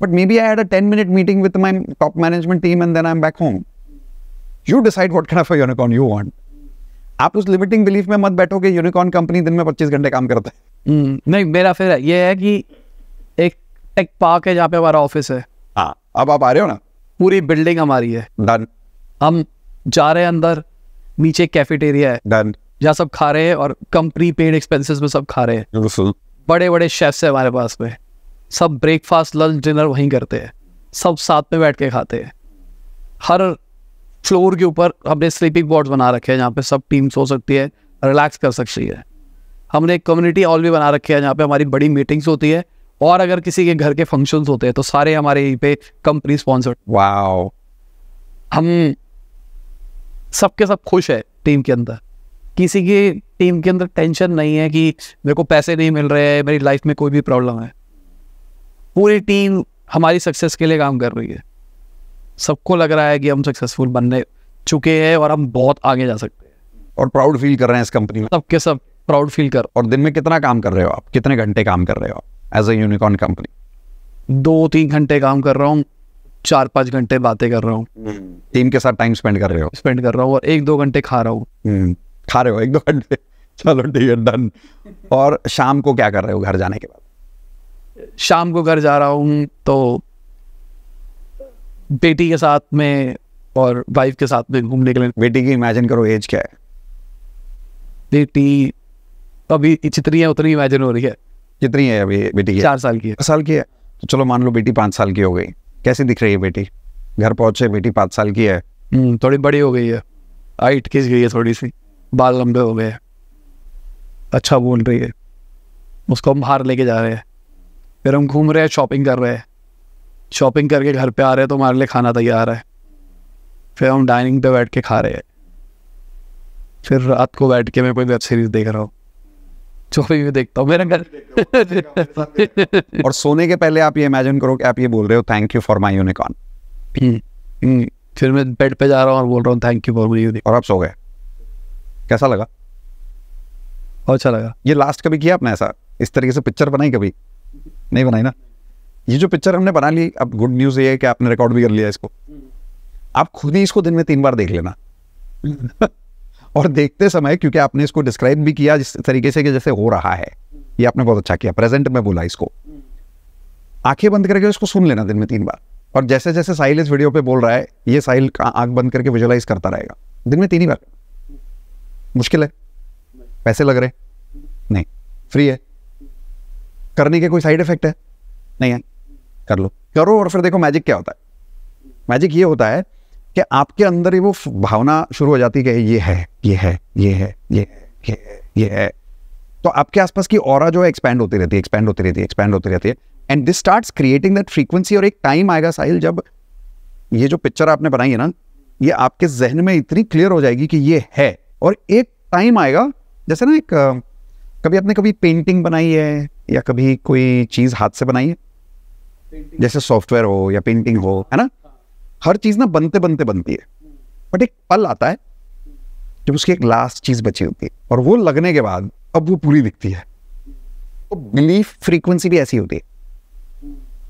but may be I had a 10-minute meeting with my top management team and then I am back home. You decide what kind of a unicorn you want. आप उस लिमिटिंग बिलीफ में मत बैठो कि यूनिकॉर्न कंपनी दिन में 25 घंटे काम करता है। नहीं, मेरा फिर ये है कि एक टेक पार्क है जहाँ पे हमारा ऑफिस है। हाँ, अब आप आ रहे हो ना, पूरी बिल्डिंग हमारी है। डन। हम जा रहे हैं अंदर, नीचे कैफेटेरिया है, डन, जहाँ सब खा रहे हैं और कंपनी पेड एक्सपेंसेस में सब खा रहे हैं। बड़े बड़े शेफ्स है हमारे पास में, सब ब्रेकफास्ट लंच डिनर वहीं करते हैं, सब साथ में बैठ के खाते हैं। हर फ्लोर के ऊपर हमने स्लीपिंग पॉड्स बना रखे हैं जहाँ पे सब टीम सो सकती है, रिलैक्स कर सकती है। हमने एक कम्युनिटी हॉल भी बना रखे हैं जहाँ पे हमारी बड़ी मीटिंग्स होती है, और अगर किसी के घर के फंक्शंस होते हैं तो सारे हमारे यहीं पे कंपनी स्पॉन्सर्ड। वाओ। हम सबके सब खुश है टीम के अंदर, किसी की टीम के अंदर टेंशन नहीं है कि मेरे को पैसे नहीं मिल रहे हैं, मेरी लाइफ में कोई भी प्रॉब्लम है। पूरी टीम हमारी सक्सेस के लिए काम कर रही है। सबको लग रहा है कि हम सक्सेसफुल बनने चुके हैं और हम बहुत आगे जा सकते हैं, और प्राउड फील कर रहे हैं इस कंपनी में। सबके सब प्राउड फील कर। और दिन में कितना काम कर रहे हो आप? कितने घंटे काम कर रहे हो एज अ यूनिकॉर्न कंपनी? 2-3 घंटे काम कर रहा हूँ, 4-5 घंटे बातें कर रहा हूँ, टीम के साथ टाइम स्पेंड कर रहे हो, और 1-2 घंटे खा रहा हूँ। खा रहे हो 1-2 घंटे, चलो ठीक है, डन। और शाम को क्या कर रहे हो घर जाने के बाद? शाम को घर जा रहा हूँ तो बेटी के साथ में और वाइफ के साथ में घूमने के लिए। बेटी की इमेजिन करो एज क्या है? बेटी अभी जितनी है उतनी इमेजिन हो रही है। कितनी है अभी बेटी की? 4 साल की है। 4 साल की है, तो चलो मान लो बेटी 5 साल की हो गई। कैसी दिख रही है बेटी? घर पहुंचे, बेटी 5 साल की है, थोड़ी बड़ी हो गई है, हाइट खिंच गई है थोड़ी सी, बाल लंबे हो गए, अच्छा बोल रही है। उसको हम बाहर लेके जा रहे हैं, फिर हम घूम रहे हैं, शॉपिंग कर रहे हैं, शॉपिंग करके घर पे आ रहे हैं तो हमारे लिए खाना तैयार है, फिर हम डाइनिंग पे बैठ के खा रहे हैं, फिर रात को बैठ के मैं कोई वेब सीरीज देख रहा हूँ, जो भी देखता हूँ मेरा घर। और सोने के पहले आप ये इमेजिन करो कि आप ये बोल रहे हो thank you for my unicorn, फिर मैं बेड पे जा रहा हूँ और बोल रहा हूँ thank you for my unicorn, और आप सो गए। कैसा लगा? बहुत अच्छा लगा। ये लास्ट कभी किया आपने ऐसा, इस तरीके से पिक्चर बनाई? कभी नहीं बनाई ना। ये जो पिक्चर हमने बना ली, अब गुड न्यूज़ ये है कि आपने रिकॉर्ड भी कर लिया इसको। आप खुद ही इसको दिन में 3 बार देख लेना। और देखते समय, क्योंकि आपने इसको डिस्क्राइब भी किया जिस तरीके से कि जैसे हो रहा है, ये आपने बहुत अच्छा किया, प्रेजेंट में बोला इसको। आंखें बंद करके इसको सुन लेना दिन में 3 बार, और जैसे जैसे साहिल इस वीडियो पे बोल रहा है, ये साहिल आंख बंद करके विजुअलाइज करता रहेगा दिन में 3 ही बार। मुश्किल है? पैसे लग रहे? नहीं, फ्री है। करने के कोई साइड इफेक्ट है? नहीं है। कर लो, करो, और फिर देखो मैजिक क्या होता है। मैजिक ये होता है कि आपके अंदर ही वो भावना शुरू हो जाती है कि ये है, ये है, ये है, ये है, ये है, ये है। तो आपके आसपास की ऑरा जो है एक्सपैंड होती रहती है, एक्सपैंड होती रहती है, एक्सपैंड होती रहती है, and this starts creating that frequency. और एक टाइम आएगा साहिल, जब ये जो पिक्चर आपने बनाई है ना, ये आपके जहन में इतनी क्लियर हो जाएगी कि ये है। और एक टाइम आएगा, जैसे ना एक कभी आपने कभी पेंटिंग बनाई है या कभी कोई चीज हाथ से बनाई है, जैसे सॉफ्टवेयर हो या पेंटिंग हो, है ना, हर चीज ना बनते बनते बनती है, बट एक पल आता है जब उसकी एक लास्ट चीज बची होती है, और वो लगने के बाद अब वो पूरी दिखती है। तो बिलीफ फ्रीक्वेंसी भी ऐसी होती है।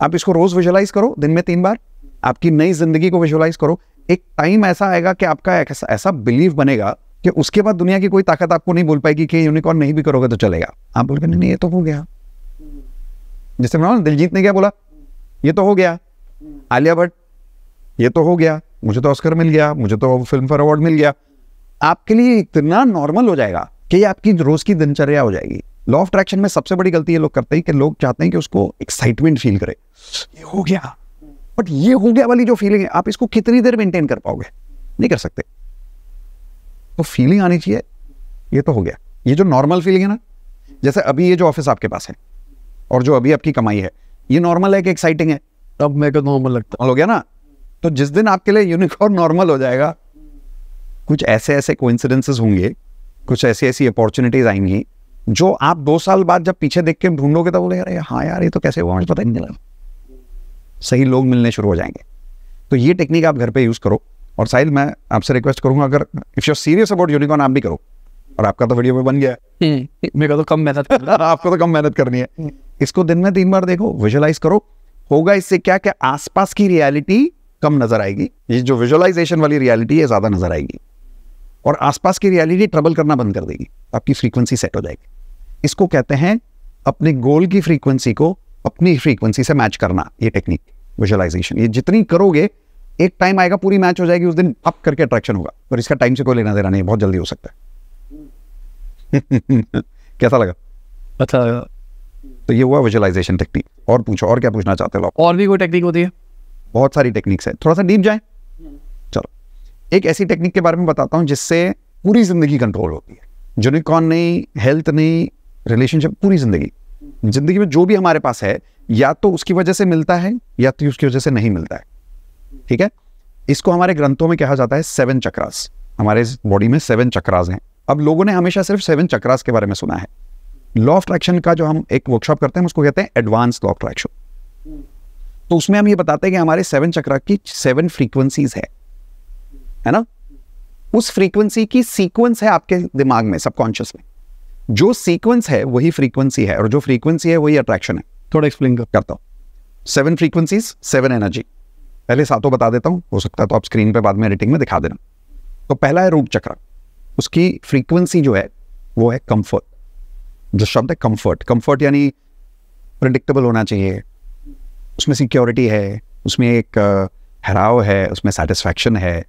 आप इसको रोज विजुअलाइज करो दिन में 3 बार, आपकी नई जिंदगी को विजुअलाइज करो। एक टाइम ऐसा आएगा कि आपका ऐसा बिलीफ बनेगा कि उसके बाद दुनिया की कोई ताकत आपको नहीं बोल पाएगी कि यूनिकॉर्न नहीं भी करोगे तो चलेगा। आप बोलोगे नहीं, ये तो हो गया। जैसे दिलजीत ने क्या बोला, ये तो हो गया। आलिया भट्ट, ये तो हो गया, मुझे तो ऑस्कर मिल गया, मुझे तो फिल्म फेयर अवार्ड मिल गया। आपके लिए इतना नॉर्मल हो जाएगा कि ये आपकी रोज की दिनचर्या हो जाएगी। लॉ ऑफ अट्रैक्शन में सबसे बड़ी गलती ये लोग करते हैं कि लोग चाहते हैं कि उसको एक्साइटमेंट फील करे, ये हो गया। बट ये हो गया वाली जो फीलिंग है, आप इसको कितनी देर मेंटेन कर पाओगे? नहीं कर सकते। तो फीलिंग आनी चाहिए, ये तो हो गया। ये जो नॉर्मल फीलिंग है ना, जैसे अभी ये जो ऑफिस आपके पास है और जो अभी आपकी कमाई है, ये नॉर्मल है कि एक्साइटिंग है? अब मेरे को नॉर्मल लगता हो गया ना। तो जिस दिन आपके लिए यूनिकॉर्न नॉर्मल हो जाएगा, कुछ ऐसे ऐसे कोइंसिडेंसेस होंगे, कुछ ऐसी ऐसी अपॉर्चुनिटीज आएंगी जो आप 2 साल बाद जब पीछे देख के ढूंढोगे तो बोले अरे हाँ यार, ये तो कैसे हुआ, मुझे पता ही नहीं चला। सही लोग मिलने शुरू हो जाएंगे। तो ये टेक्निक आप घर पे यूज करो। और साहिल, मैं आपसे रिक्वेस्ट करूंगा, अगर if you are serious about unicorn, आप भी करो। और आपका तो वीडियो में बन गया है, मेरे को तो कम मेहनत आपको तो कम मेहनत करनी है। इसको दिन में 3 बार देखो, विजुअलाइज करो। होगा इससे क्या कि आसपास की रियलिटी कम नजर आएगी, ये जो विजुअलाइजेशन वाली रियलिटी है ज्यादा नजर आएगी, और आसपास की रियलिटी ट्रबल करना बंद कर देगी, आपकी फ्रीक्वेंसी सेट हो जाएगी। इसको कहते हैं अपने गोल की फ्रीक्वेंसी को अपनी फ्रीक्वेंसी से मैच करना। ये टेक्निक विजुअलाइजेशन, ये जितनी करोगे एक टाइम आएगा पूरी मैच हो जाएगी, उस दिन अप करके अट्रैक्शन होगा। और इसका टाइम से कोई लेना देना नहीं, बहुत जल्दी हो सकता है। कैसा लगा? अच्छा लगा। तो ये हुआ विजुअलाइजेशन टेक्निक। और पूछो, और क्या पूछना चाहते हो? और भी कोई टेक्निक होती है? बहुत सारी टेक्निक्स है, थोड़ा सा डीप जाए। चलो, एक ऐसी टेक्निक के बारे में बताता हूं जिससे पूरी जिंदगी कंट्रोल होती है। यूनिकॉर्न नहीं, हेल्थ नहीं, रिलेशनशिप, पूरी जिंदगी में जो भी हमारे पास है, या तो उसकी वजह से मिलता है या तो उसकी वजह से नहीं मिलता है। ठीक है, इसको हमारे ग्रंथों में कहा जाता है 7 चक्रास। हमारे बॉडी में 7 चक्रास हैं। अब लोगों ने हमेशा सिर्फ 7 चक्रास के बारे में सुना है। लॉ ऑफ अट्रैक्शन का जो हम एक वर्कशॉप करते हैं उसको कहते हैं एडवांस लॉ ऑफ अट्रैक्शन। तो उसमें हम ये बताते हैं कि हमारे 7 चक्रा की 7 फ्रीक्वेंसीज है ना। उस फ्रीक्वेंसी की सीक्वेंस है आपके दिमाग में, सबकॉन्शियस में। जो सीक्वेंस है वही फ्रीक्वेंसी है, और जो फ्रीक्वेंसी है वही अट्रैक्शन है। थोड़ा एक्सप्लेन करता हूँ। 7 फ्रीक्वेंसीज, 7 एनर्जी। पहले 7 बता देता हूँ, हो सकता है तो आप स्क्रीन पे बाद में एडिटिंग में दिखा देना। तो पहला है रूट चक्र। उसकी फ्रीक्वेंसी जो है वो है कंफर्ट। जो शब्द है कंफर्ट, कंफर्ट यानी प्रेडिक्टेबल होना चाहिए, उसमें सिक्योरिटी है, उसमें एक ठहराव है, उसमें सेटिस्फैक्शन है,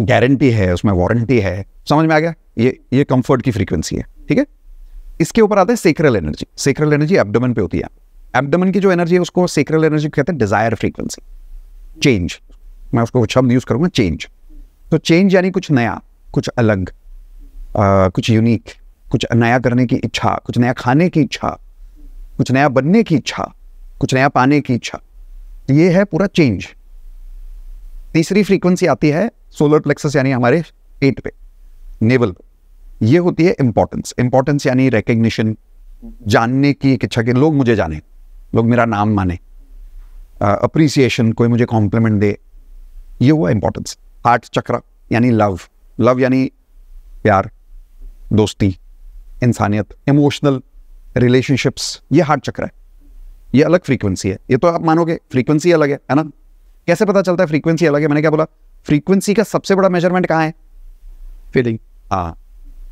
गारंटी है, उसमें वारंटी है। समझ में आ गया? ये कंफर्ट की फ्रीक्वेंसी है। ठीक है, इसके ऊपर आता है sacral energy. Sacral energy abdomen पे होती है। एब्डोमेन की जो एनर्जी है उसको सेक्रल एनर्जी कहते हैं डिजायर फ्रीक्वेंसी। चेंज, मैं उसको शब्द यूज करूंगा, चेंज। तो चेंज यानी कुछ नया, कुछ अलग, कुछ यूनिक, कुछ नया करने की इच्छा, कुछ नया खाने की इच्छा, कुछ नया बनने की इच्छा, कुछ नया पाने की इच्छा। ये है पूरा चेंज। तीसरी फ्रीक्वेंसी आती है सोलर प्लेक्सस यानी हमारे पेट पे, नेवल पे। ये होती है इंपॉर्टेंस। इंपॉर्टेंस यानी रिकग्निशन, जानने की एक इच्छा कि लोग मुझे जाने, लोग मेरा नाम माने, अप्रिसिएशन, कोई मुझे कॉम्प्लीमेंट दे, ये हुआ इंपॉर्टेंस। हार्ट चक्र यानी लव, लव यानी प्यार, दोस्ती, इंसानियत, इमोशनल रिलेशनशिप्स, ये हार्ट चक्र है, ये अलग फ्रीक्वेंसी है। ये तो आप मानोगे फ्रीक्वेंसी अलग है ना? कैसे पता चलता है फ्रीक्वेंसी अलग है? मैंने क्या बोला, फ्रीक्वेंसी का सबसे बड़ा मेजरमेंट कहाँ है? फीलिंग। हाँ,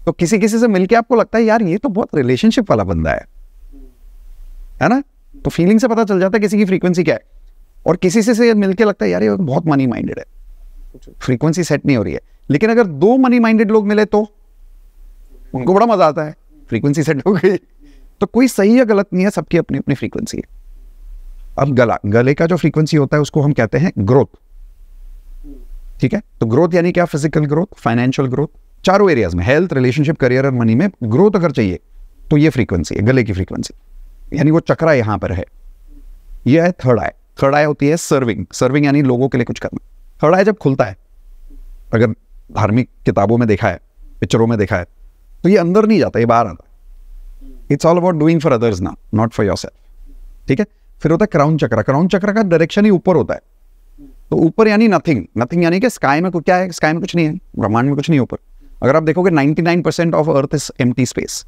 तो किसी किसी से मिलके आपको लगता है यार ये तो बहुत रिलेशनशिप वाला बंदा है ना? तो फीलिंग से पता चल जाता है किसी की फ्रीक्वेंसी क्या है। और किसी से मिलके लगता है यार ये बहुत मनी माइंडेड है, फ्रीक्वेंसी सेट नहीं हो रही है। लेकिन अगर दो मनी माइंडेड लोग मिले तो उनको बड़ा मजा आता है, फ्रीक्वेंसी सेट हो गई। तो कोई सही या गलत नहीं है, सबकी अपनी अपनी फ्रीक्वेंसी है। अब गले का जो फ्रीक्वेंसी होता है उसको हम कहते हैं ग्रोथ, ठीक है? तो ग्रोथ यानी क्या? फिजिकल ग्रोथ, फाइनेंशियल ग्रोथ, चारों एरियाज में, हेल्थ, रिलेशनशिप, करियर और मनी में ग्रोथ अगर चाहिए तो ये फ्रीक्वेंसी है, गले की फ्रीक्वेंसी, यानी वो चक्रा यहां पर है। ये है थर्ड आई। थर्ड आई होती है सर्विंग। सर्विंग यानी लोगों के लिए कुछ करना। थर्ड आई जब खुलता है, अगर धार्मिक किताबों में देखा है, पिक्चरों में देखा है, तो ये अंदर नहीं जाता, ये बाहर आता है। It's all about doing for others ना, नॉट फॉर योरसेल्फ, ठीक है? फिर होता है क्राउन चक्र। क्राउन चक्र का डायरेक्शन ही ऊपर होता है। तो ऊपर यानी नथिंग, नथिंग यानी कि स्काई में क्या है? स्काई में कुछ नहीं है, ब्रह्मांड में कुछ नहीं है ऊपर। अगर आप देखोगे 99% of earth is empty space,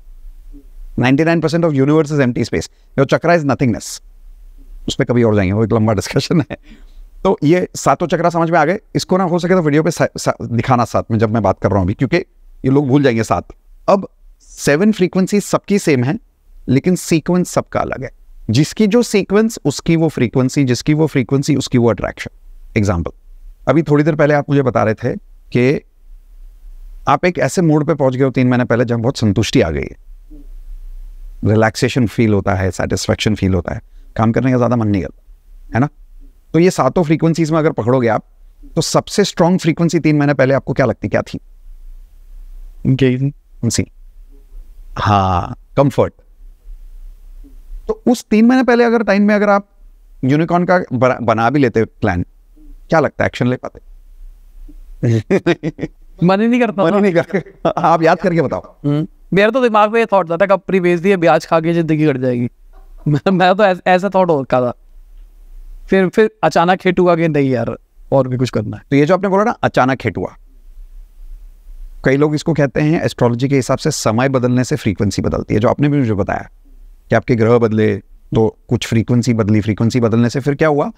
99% of universe is empty space. Your chakra is nothingness. उस पर कभी और जाएंगे, वो एक लंबा डिस्कशन है। तो ये सातों चक्रा समझ में आ गए। इसको ना हो सके तो वीडियो पे दिखाना साथ में जब मैं बात कर रहा हूं अभी, क्योंकि ये लोग भूल जाएंगे साथ। अब 7 फ्रीक्वेंसी सबकी सेम है, लेकिन सीक्वेंस सबका अलग है। जिसकी जो सीक्वेंस उसकी वो फ्रीक्वेंसी, जिसकी वो फ्रीक्वेंसी उसकी वो अट्रैक्शन। एग्जाम्पल, अभी थोड़ी देर पहले आप मुझे बता रहे थे कि आप एक ऐसे मोड पे पहुंच गए हो 3 महीने पहले जब बहुत संतुष्टि आ गई है, रिलैक्सेशन फील होता है, सेटिस्फैक्शन फील होता है, काम करने का ज्यादा मन नहीं करता, है ना? तो ये सातों फ्रीक्वेंसीज में अगर पकड़ोगे आप, तो सबसे स्ट्रॉन्ग फ्रीक्वेंसी 3 महीने पहले आपको क्या लगती, क्या थी? हाँ, कंफर्ट। तो उस 3 महीने पहले अगर टाइम में अगर आप यूनिकॉर्न का बना भी लेते प्लान, क्या लगता है एक्शन ले पाते? मन ही नहीं करता, मन ही नहीं करते। आप याद करके बताओ। मेरे तो दिमाग में ये थॉट था कंपनी बेच दी है, ब्याज खा के जिंदगी कट जाएगी। मैं तो ऐसा थॉट हो रखा था। फिर अचानक हिट हुआ कि नहीं यार और भी कुछ करना है। तो ये जो आपने बोला ना, अचानक हिट हुआ, कई लोग इसको कहते हैं एस्ट्रोलॉजी के हिसाब से समय बदलने से फ्रीक्वेंसी बदलती है। जो आपने भी मुझे बताया कि आपके ग्रह बदले तो कुछ फ्रीक्वेंसी बदली, फ्रीक्वेंसी बदलने से फिर क्या हुआ?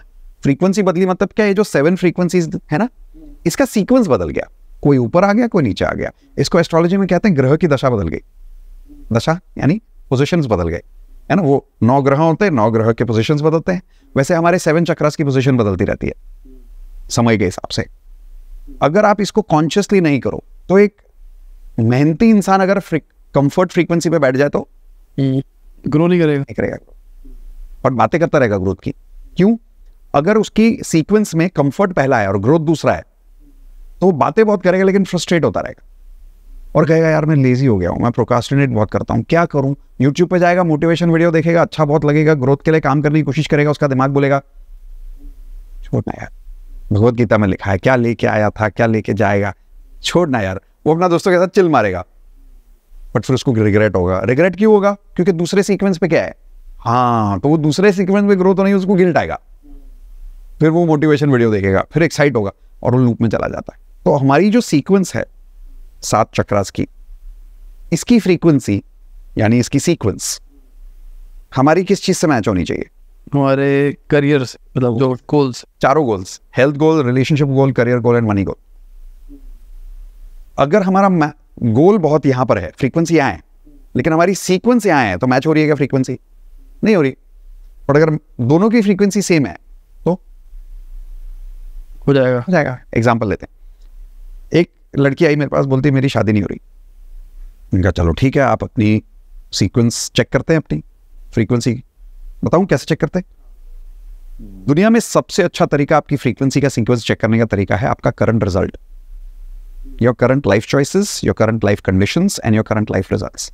फ्रीक्वेंसी बदली मतलब क्या? ये जो 7 फ्रीक्वेंसीज है ना, इसका सीक्वेंस बदल गया, कोई ऊपर आ गया, कोई नीचे आ गया। इसको एस्ट्रोलॉजी में कहते हैं ग्रह की दशा बदल गई। दशा यानी पोजीशंस बदल गए, है ना? वो 9 ग्रह होते हैं, 9 ग्रह के पोजीशंस बदलते हैं। वैसे हमारे 7 चक्रास की पोजीशन बदलती रहती है समय के हिसाब से। अगर आप इसको कॉन्शियसली नहीं करो तो एक मेहनती इंसान अगर कंफर्ट फ्रीक्वेंसी पे बैठ जाए तो ग्रो नहीं करेगा, और बातें करता रहेगा ग्रोथ की। क्यों? अगर उसकी सीक्वेंस में कंफर्ट पहला है और ग्रोथ दूसरा है, तो वो बातें बहुत करेगा लेकिन फ्रस्ट्रेट होता रहेगा और कहेगा यार मैं लेजी हो गया हूं, मैं प्रोक्रास्टिनेट बहुत करता हूं, क्या करूं? यूट्यूब पे जाएगा, मोटिवेशन वीडियो देखेगा, अच्छा बहुत लगेगा, ग्रोथ के लिए काम करने की कोशिश करेगा, उसका दिमाग बोलेगा छोड़ना यार, भगवत गीता में लिखा है, क्या लेके आया था, क्या लेके जाएगा, छोड़ना यार। वो अपना दोस्तों के साथ चिल मारेगा, बट फिर उसको रिग्रेट होगा। रिग्रेट क्यों होगा? क्योंकि दूसरे सीक्वेंस पे क्या है, हाँ, तो वो दूसरे सीक्वेंस में ग्रोथ नहीं, उसको गिल्ट आएगा, फिर वो मोटिवेशन वीडियो देखेगा, फिर एक्साइट होगा और वो लूप में चला जाता है। तो हमारी जो सीक्वेंस है 7 चक्रास की, इसकी फ्रीक्वेंसी यानी इसकी सीक्वेंस हमारी किस चीज से मैच होनी चाहिए? हमारे करियर से, मतलब जो गोल्स, चारों goals, health goal, relationship goal, career goal and money goal. अगर हमारा गोल बहुत यहां पर है, फ्रीक्वेंसी यहां है, लेकिन हमारी सीक्वेंस यहां है, तो मैच हो रही है क्या फ्रीक्वेंसी? नहीं हो रही। और अगर दोनों की फ्रीक्वेंसी सेम है तो हो जाएगा। एग्जाम्पल लेते हैं। एक लड़की आई मेरे पास, बोलती मेरी शादी नहीं हो रही। मैंने कहा चलो ठीक है, आप अपनी सीक्वेंस चेक करते हैं, अपनी फ्रीक्वेंसी। बताऊं कैसे चेक करते हैं? दुनिया में सबसे अच्छा तरीका आपकी फ्रीक्वेंसी का सीक्वेंस चेक करने का तरीका है आपका current result, your current life choices, your current life conditions and your current life results.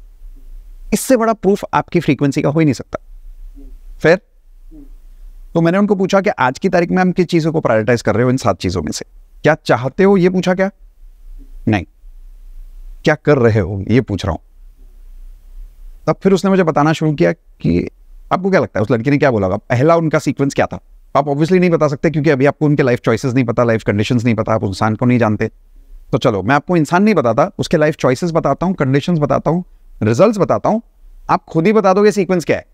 इससे बड़ा प्रूफ आपकी फ्रीक्वेंसी का हो ही नहीं सकता। फिर तो मैंने उनको पूछा कि आज की तारीख में हम किस चीजों को प्रायोरिटाइज कर रहे हो इन 7 चीजों में से? क्या चाहते हो ये पूछा? क्या नहीं, क्या कर रहे हो ये पूछ रहा हूं। तब फिर उसने मुझे बताना शुरू किया कि आपको क्या लगता है उस लड़की ने क्या बोला होगा, पहला उनका सीक्वेंस क्या था। आप ऑब्वियसली नहीं बता सकते क्योंकि अभी आपको उनके लाइफ चॉइसेस नहीं पता, लाइफ कंडीशंस नहीं पता, आप इंसान को नहीं जानते। तो चलो मैं आपको इंसान नहीं बताता, उसके लाइफ चॉइसेस बताता हूँ, कंडीशंस बताता हूँ, रिजल्ट्स बताता हूँ, आप खुद ही बता दोगे सीक्वेंस क्या है।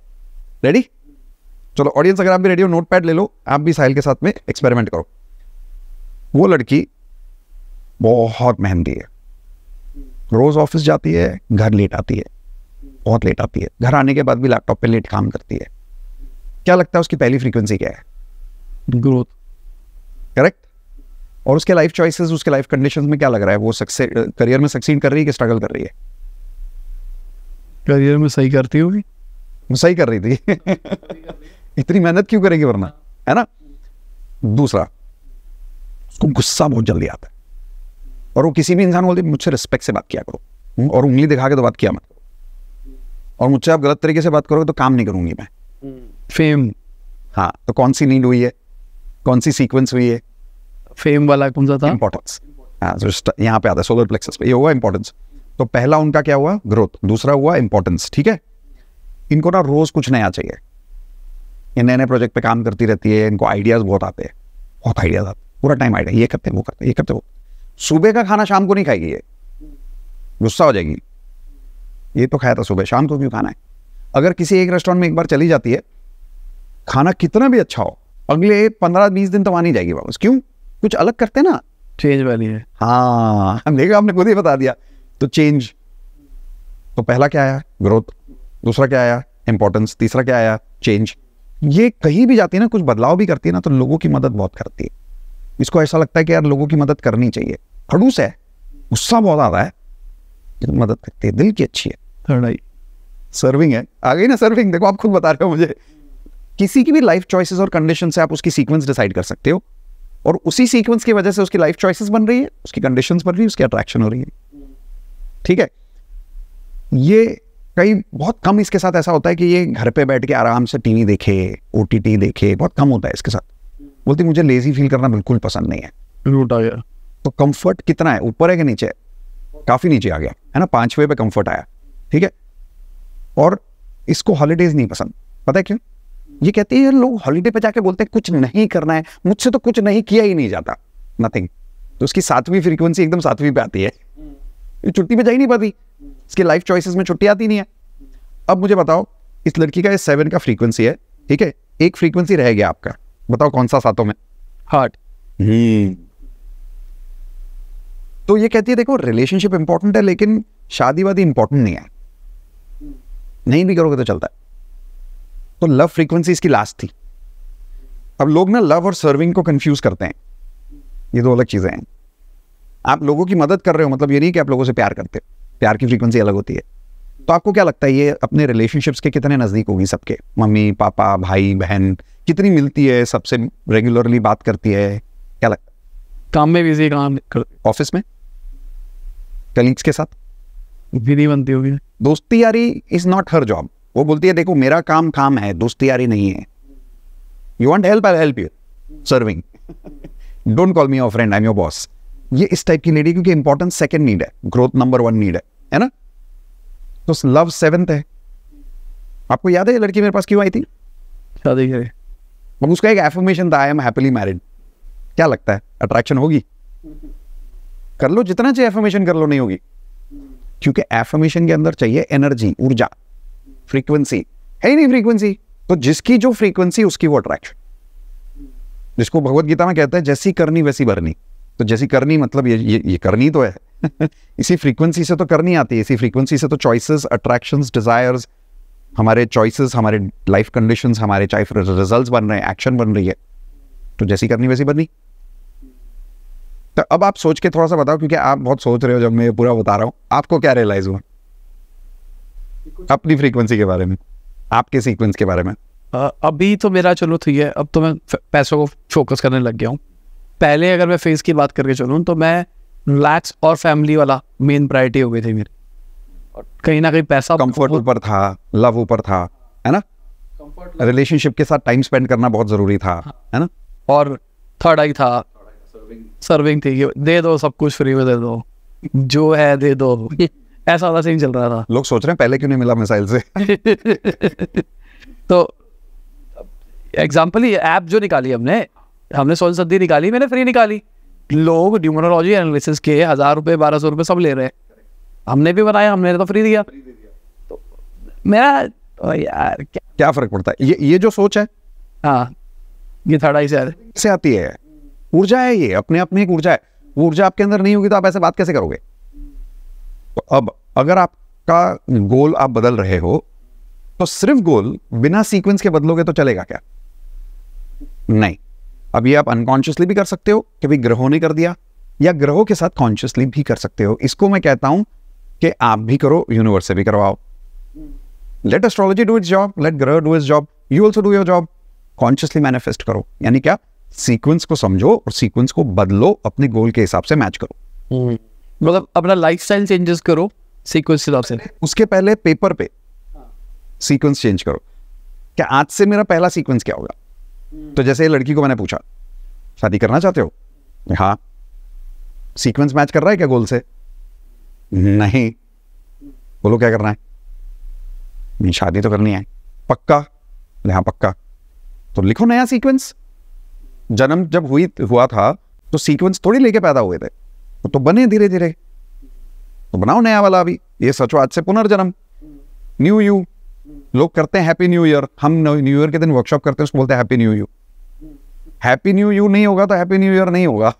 रेडी? चलो ऑडियंस, अगर आप भी रेडी हो नोट पैड ले लो, आप भी साहिल के साथ में एक्सपेरिमेंट करो। वो लड़की बहुत मेहनती है, रोज ऑफिस जाती है, घर लेट आती है, बहुत लेट आती है, घर आने के बाद भी लैपटॉप पे लेट काम करती है। क्या लगता है उसकी पहली फ्रीक्वेंसी क्या है? ग्रोथ। करेक्ट। और उसके लाइफ चॉइसेस, उसके लाइफ कंडीशंस में क्या लग रहा है, वो सक्सेस करियर में सक्सीड कर रही है कि स्ट्रगल कर रही है? करियर में सही करती होगी। वो सही कर रही थी इतनी मेहनत क्यों करेगी वरना, है ना। दूसरा, उसको गुस्सा बहुत जल्दी आता है और वो किसी भी इंसान को बोलती है मुझसे रिस्पेक्ट से बात किया करो, और उंगली दिखा के तो बात किया मत करो, और मुझसे आप गलत तरीके से बात करोगे तो काम नहीं करूंगी मैं। फेम। हाँ, तो कौन सी नीड हुई है, कौन सी सीक्वेंस हुई है? फेम वाला कौन सा था? इंपॉर्टेंस। हाँ, यहाँ पे आता है सोलर प्लेक्सस पे, ये हुआ इंपॉर्टेंस। तो पहला उनका क्या हुआ? ग्रोथ। दूसरा हुआ इंपॉर्टेंस। ठीक है, इनको ना रोज कुछ नया चाहिए, ये नए नए प्रोजेक्ट पे काम करती रहती है, इनको आइडियाज बहुत आते हैं, बहुत आइडियाज आते, पूरा टाइम आइडिया, ये करते वो करते, ये करते वो। सुबह का खाना शाम को नहीं खाएगी, ये गुस्सा हो जाएगी, ये तो खाया था सुबह, शाम को क्यों खाना है। अगर किसी एक रेस्टोरेंट में एक बार चली जाती है, खाना कितना भी अच्छा हो, अगले 15-20 दिन तो वहां नहीं जाएगी वापस। क्यों? कुछ अलग करते ना, चेंज वाली है। हाँ देखा, आपने खुद ही बता दिया। तो चेंज। तो पहला क्या आया? ग्रोथ। दूसरा क्या आया? इंपॉर्टेंस। तीसरा क्या आया? चेंज। ये कहीं भी जाती है ना, कुछ बदलाव भी करती है ना, तो लोगों की मदद बहुत करती है। इसको ऐसा लगता है कि यार लोगों की मदद करनी चाहिए, खड़ूस है, गुस्सा बहुत आता है, मदद करती है, दिल की अच्छी है। थर्ड आई सर्विंग है, आ गई ना सर्विंग। देखो आप खुद बता रहे हो मुझे, किसी की भी लाइफ चॉइसेस और कंडीशन से आप उसकी सीक्वेंस डिसाइड कर सकते हो, और उसी सीक्वेंस की वजह से उसकी लाइफ चॉइसेस बन रही है, उसकी कंडीशंस बन रही है, उसकी अट्रैक्शन हो रही है। ठीक है, ये कई बहुत कम इसके साथ ऐसा होता है कि ये घर पे बैठ के आराम से टीवी देखे, ओटीटी देखे, बहुत कम होता है इसके साथ। बोलती मुझे लेजी फील करना बिल्कुल पसंद नहीं है। रूट आ गया। तो कंफर्ट कितना है, ऊपर है कि नीचे है? काफी नीचे आ गया है ना, 5वें पे कंफर्ट आया। ठीक है, और इसको हॉलीडेज नहीं पसंद। पता है क्यों? ये कहती है लोग हॉलीडे पे जाके बोलते हैं कुछ नहीं करना है, मुझसे तो कुछ नहीं किया ही नहीं जाता, नथिंग। तो उसकी 7वीं फ्रीक्वेंसी एकदम 7वीं पे आती है, ये छुट्टी पे जा ही नहीं पाती, इसके लाइफ चॉइसेस में छुट्टी आती नहीं है। अब मुझे बताओ, इस लड़की का 7 का फ्रीक्वेंसी है, ठीक है, एक फ्रीक्वेंसी रह गया आपका, बताओ कौन सा 7 में? हार्ट। तो ये कहती है देखो रिलेशनशिप इंपॉर्टेंट है, लेकिन शादी वादी इंपॉर्टेंट नहीं है, नहीं भी करोगे तो चलता है। तो लव फ्रीक्वेंसी इसकी लास्ट थी। अब लोग ना लव और सर्विंग को कंफ्यूज करते हैं, ये दो अलग चीजें हैं। आप लोगों की मदद कर रहे हो मतलब ये नहीं कि आप लोगों से प्यार करते हो, प्यार की फ्रीक्वेंसी अलग होती है। तो आपको क्या लगता है ये अपने रिलेशनशिप्स के कितने नजदीक होगी? सबके मम्मी पापा भाई बहन कितनी मिलती है, सबसे रेगुलरली बात करती है? क्या लगता है? काम में बिजी, काम ऑफिस में, कलीग्स के साथ भी नहीं बनती होगी। दोस्ती यारी इज नॉट हर जॉब। वो बोलती है देखो मेरा काम काम है, दोस्ती यारी नहीं है। You want help, I help you, serving, don't call me your friend, I am your boss. ये इस टाइप की लेडी, क्योंकि इंपॉर्टेंस 2nd नीड है, ग्रोथ नंबर 1 नीड है ना। तो लव 7th है। आपको याद है ये लड़की मेरे पास क्यों आई थी? शादी करे। अब उसका एक एफर्मेशन था, आई एम हैप्पीली मैरिड। क्या लगता है अट्रैक्शन होगी? कर लो जितना चाहिए एफर्मेशन कर लो, नहीं होगी, क्योंकि एफर्मेशन के अंदर चाहिए एनर्जी, ऊर्जा, फ्रीक्वेंसी है ही नहीं फ्रीक्वेंसी। तो जिसकी जो फ्रीक्वेंसी उसकी वो अट्रैक्शन, जिसको भगवत गीता में कहते हैं जैसी करनी वैसी भरनी। तो जैसी करनी मतलब ये करनी तो है इसी फ्रीक्वेंसी से तो करनी आती है, इसी फ्रीक्वेंसी से तो चॉइसेस, अट्रैक्शंस, डिजायर्स, हमारे चॉइसेस, हमारे लाइफ कंडीशंस, हमारे चाहे रिजल्ट्स बन रहे हैं, एक्शन बन रही है। तो जैसी करनी वैसी बननी। तो अब आप सोच के थोड़ा सा बताओ, क्योंकि आप बहुत सोच रहे हो जब मैं पूरा बता रहा हूं, आपको क्या रियलाइज हुआ अपनी फ्रीक्वेंसी के बारे में, आपके सीक्वेंस के बारे में? अभी तो मेरा चलो ठीक है, अब तो मैं पैसों को फोकस करने लग गया हूँ। पहले अगर मैं फेस की बात करके चलूँ तो मैं रिलैक्स और फैमिली वाला मेन प्रायोरिटी हो गई थी मेरी, और कहीं ना कहीं पैसा, कंफर्ट ऊपर था, लव ऊपर था, है ना, रिलेशनशिप के साथ टाइम स्पेंड करना बहुत जरूरी था, है ना। और थर्ड आई था सर्विंग थी, दे दो सब कुछ फ्री में, दे दो जो है दे दो, ऐसा वाला सीन चल रहा था। लोग सोच रहे हैं पहले क्यों नहीं मिला मिसाइल से। तो एग्जाम्पल ही ऐप जो निकाली हमने 16 सदी निकाली, मैंने फ्री निकाली। लोग न्यूमरोलॉजी एनालिसिस के 1000 रुपये 1200 रुपये सब ले रहे हैं, हमने भी बनाया, हमने तो फ्री दिया। तो मेरा यार क्या फर्क पड़ता है? ये जो सोच है, हाँ, ये थर्ड आई से आती है। ऊर्जा है, ये अपने अपने एक ऊर्जा है। वो ऊर्जा आपके अंदर नहीं होगी तो आप ऐसे बात कैसे करोगे? तो अब अगर आपका गोल आप बदल रहे हो तो सिर्फ गोल बिना सीक्वेंस के बदलोगे तो चलेगा क्या? नहीं। अब ये आप अनकॉन्शियसली भी कर सकते हो कि भाई ग्रहों ने कर दिया, या ग्रहों के साथ कॉन्शियसली भी कर सकते हो। इसको मैं कहता हूं कि आप भी करो, यूनिवर्स से भी करवाओ। Let astrology do its job, let graha do its job, you also do your job. Consciously manifest करो, यानी क्या? सीक्वेंस को समझो और सीक्वेंस को बदलो, अपने गोल के हिसाब से मैच करो। मतलब अपना लाइफस्टाइल चेंजेस करो सीक्वेंस के हिसाब से। उसके पहले पेपर पे सीक्वेंस चेंज करो। क्या आज से मेरा पहला सीक्वेंस क्या होगा? तो जैसे लड़की को मैंने पूछा, शादी करना चाहते हो? हाँ। सीक्वेंस मैच कर रहा है क्या गोल से? नहीं। बोलो क्या करना है? नहीं, शादी तो करनी है। पक्का? हाँ पक्का। तो लिखो नया सीक्वेंस। जन्म जब हुआ था तो सीक्वेंस थोड़ी लेके पैदा हुए थे, तो बने धीरे धीरे। तो बनाओ नया वाला अभी। ये सोचो आज से पुनर्जन्म, न्यू यू। लोग करते हैं हैप्पी न्यू ईयर, हम न्यू ईयर के दिन वर्कशॉप करते हैं, उसको बोलते हैं happy new you. Happy new you नहीं होगा तो हैप्पी न्यू ईयर नहीं होगा।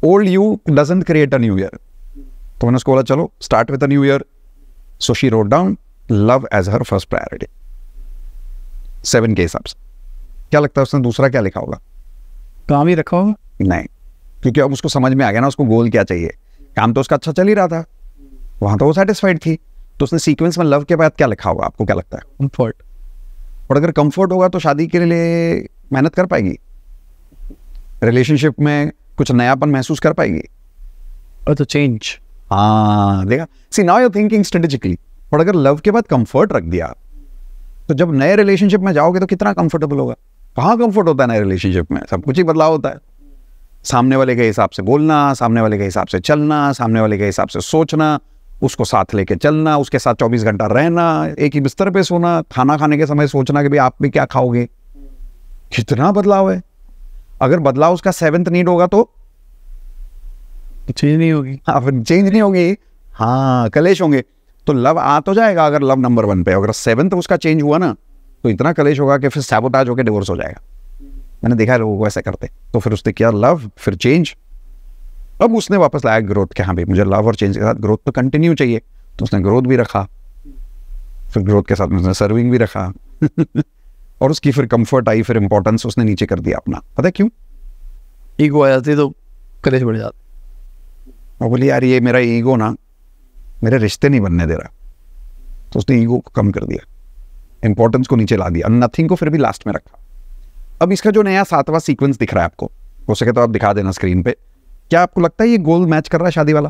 Old you doesn't create a new year. तो मैंने उसको बोला चलो start with a new year. So she wrote down love as her first priority 7 के हिसाब से। क्या लगता है उसने दूसरा क्या लिखा होगा? काम ही रखा होगा। नहीं, क्योंकि अब उसको समझ में आ गया ना उसको गोल क्या चाहिए। काम तो उसका अच्छा चल ही रहा था, वहां तो वो सेटिस्फाइड थी। तो उसने सीक्वेंस में लव के बाद क्या लिखा होगा? आपको क्या लगता है? कंफर्ट। और अगर कंफर्ट होगा तो शादी के लिए मेहनत कर पाएगी, रिलेशनशिप में कुछ नयापन महसूस कर पाएगी। और तो चेंज। हाँ देखा, सी नाउ यू थिंकिंग स्ट्रेटेजिकली। और अगर लव के बाद कंफर्ट रख दिया तो जब नए रिलेशनशिप में जाओगे तो कितना कंफर्टेबल होगा। कहाँ कंफर्ट होता है नए रिलेशनशिप में? सब कुछ ही बदलाव होता है। सामने वाले के हिसाब से बोलना, सामने वाले के हिसाब से चलना, सामने वाले के हिसाब से सोचना, उसको साथ लेके चलना, उसके साथ 24 घंटा रहना, एक ही बिस्तर पे सोना, खाना खाने के समय सोचना कि भाई आप भी क्या खाओगे। कितना बदलाव है। अगर बदलाव उसका 7th नीड होगा तो चेंज नहीं होगी। हाँ, फिर चेंज नहीं होगी। हाँ, कलेश होंगे। तो लव आ तो जाएगा अगर लव नंबर 1 पे। अगर 7th उसका चेंज हुआ ना तो इतना कलेश होगा कि फिर सैबोटाज होकर डिवोर्स हो जाएगा। मैंने देखा है लोगों को ऐसे करते। तो फिर उसने किया लव, फिर चेंज। अब उसने वापस लाया ग्रोथ के, हाँ भाई मुझे लव और चेंज के साथ ग्रोथ तो कंटिन्यू चाहिए। तो उसने ग्रोथ भी रखा, फिर ग्रोथ के साथ उसने सर्विंग भी रखा। और उसकी फिर कंफर्ट आई, फिर इंपॉर्टेंस उसने नीचे कर दिया अपना। पता है क्यों? ईगो आ जाती तो कलेश बढ़ जाता। और बोली यार ये मेरा ईगो ना मेरे रिश्ते नहीं बनने दे रहा। तो उसने ईगो को कम कर दिया, इंपॉर्टेंस को नीचे ला दिया, नथिंग को फिर भी लास्ट में रखा। अब इसका जो नया 7वां सीक्वेंस दिख रहा है आपको, हो सके तो आप दिखा देना स्क्रीन पे। क्या आपको लगता है ये गोल मैच कर रहा है शादी वाला?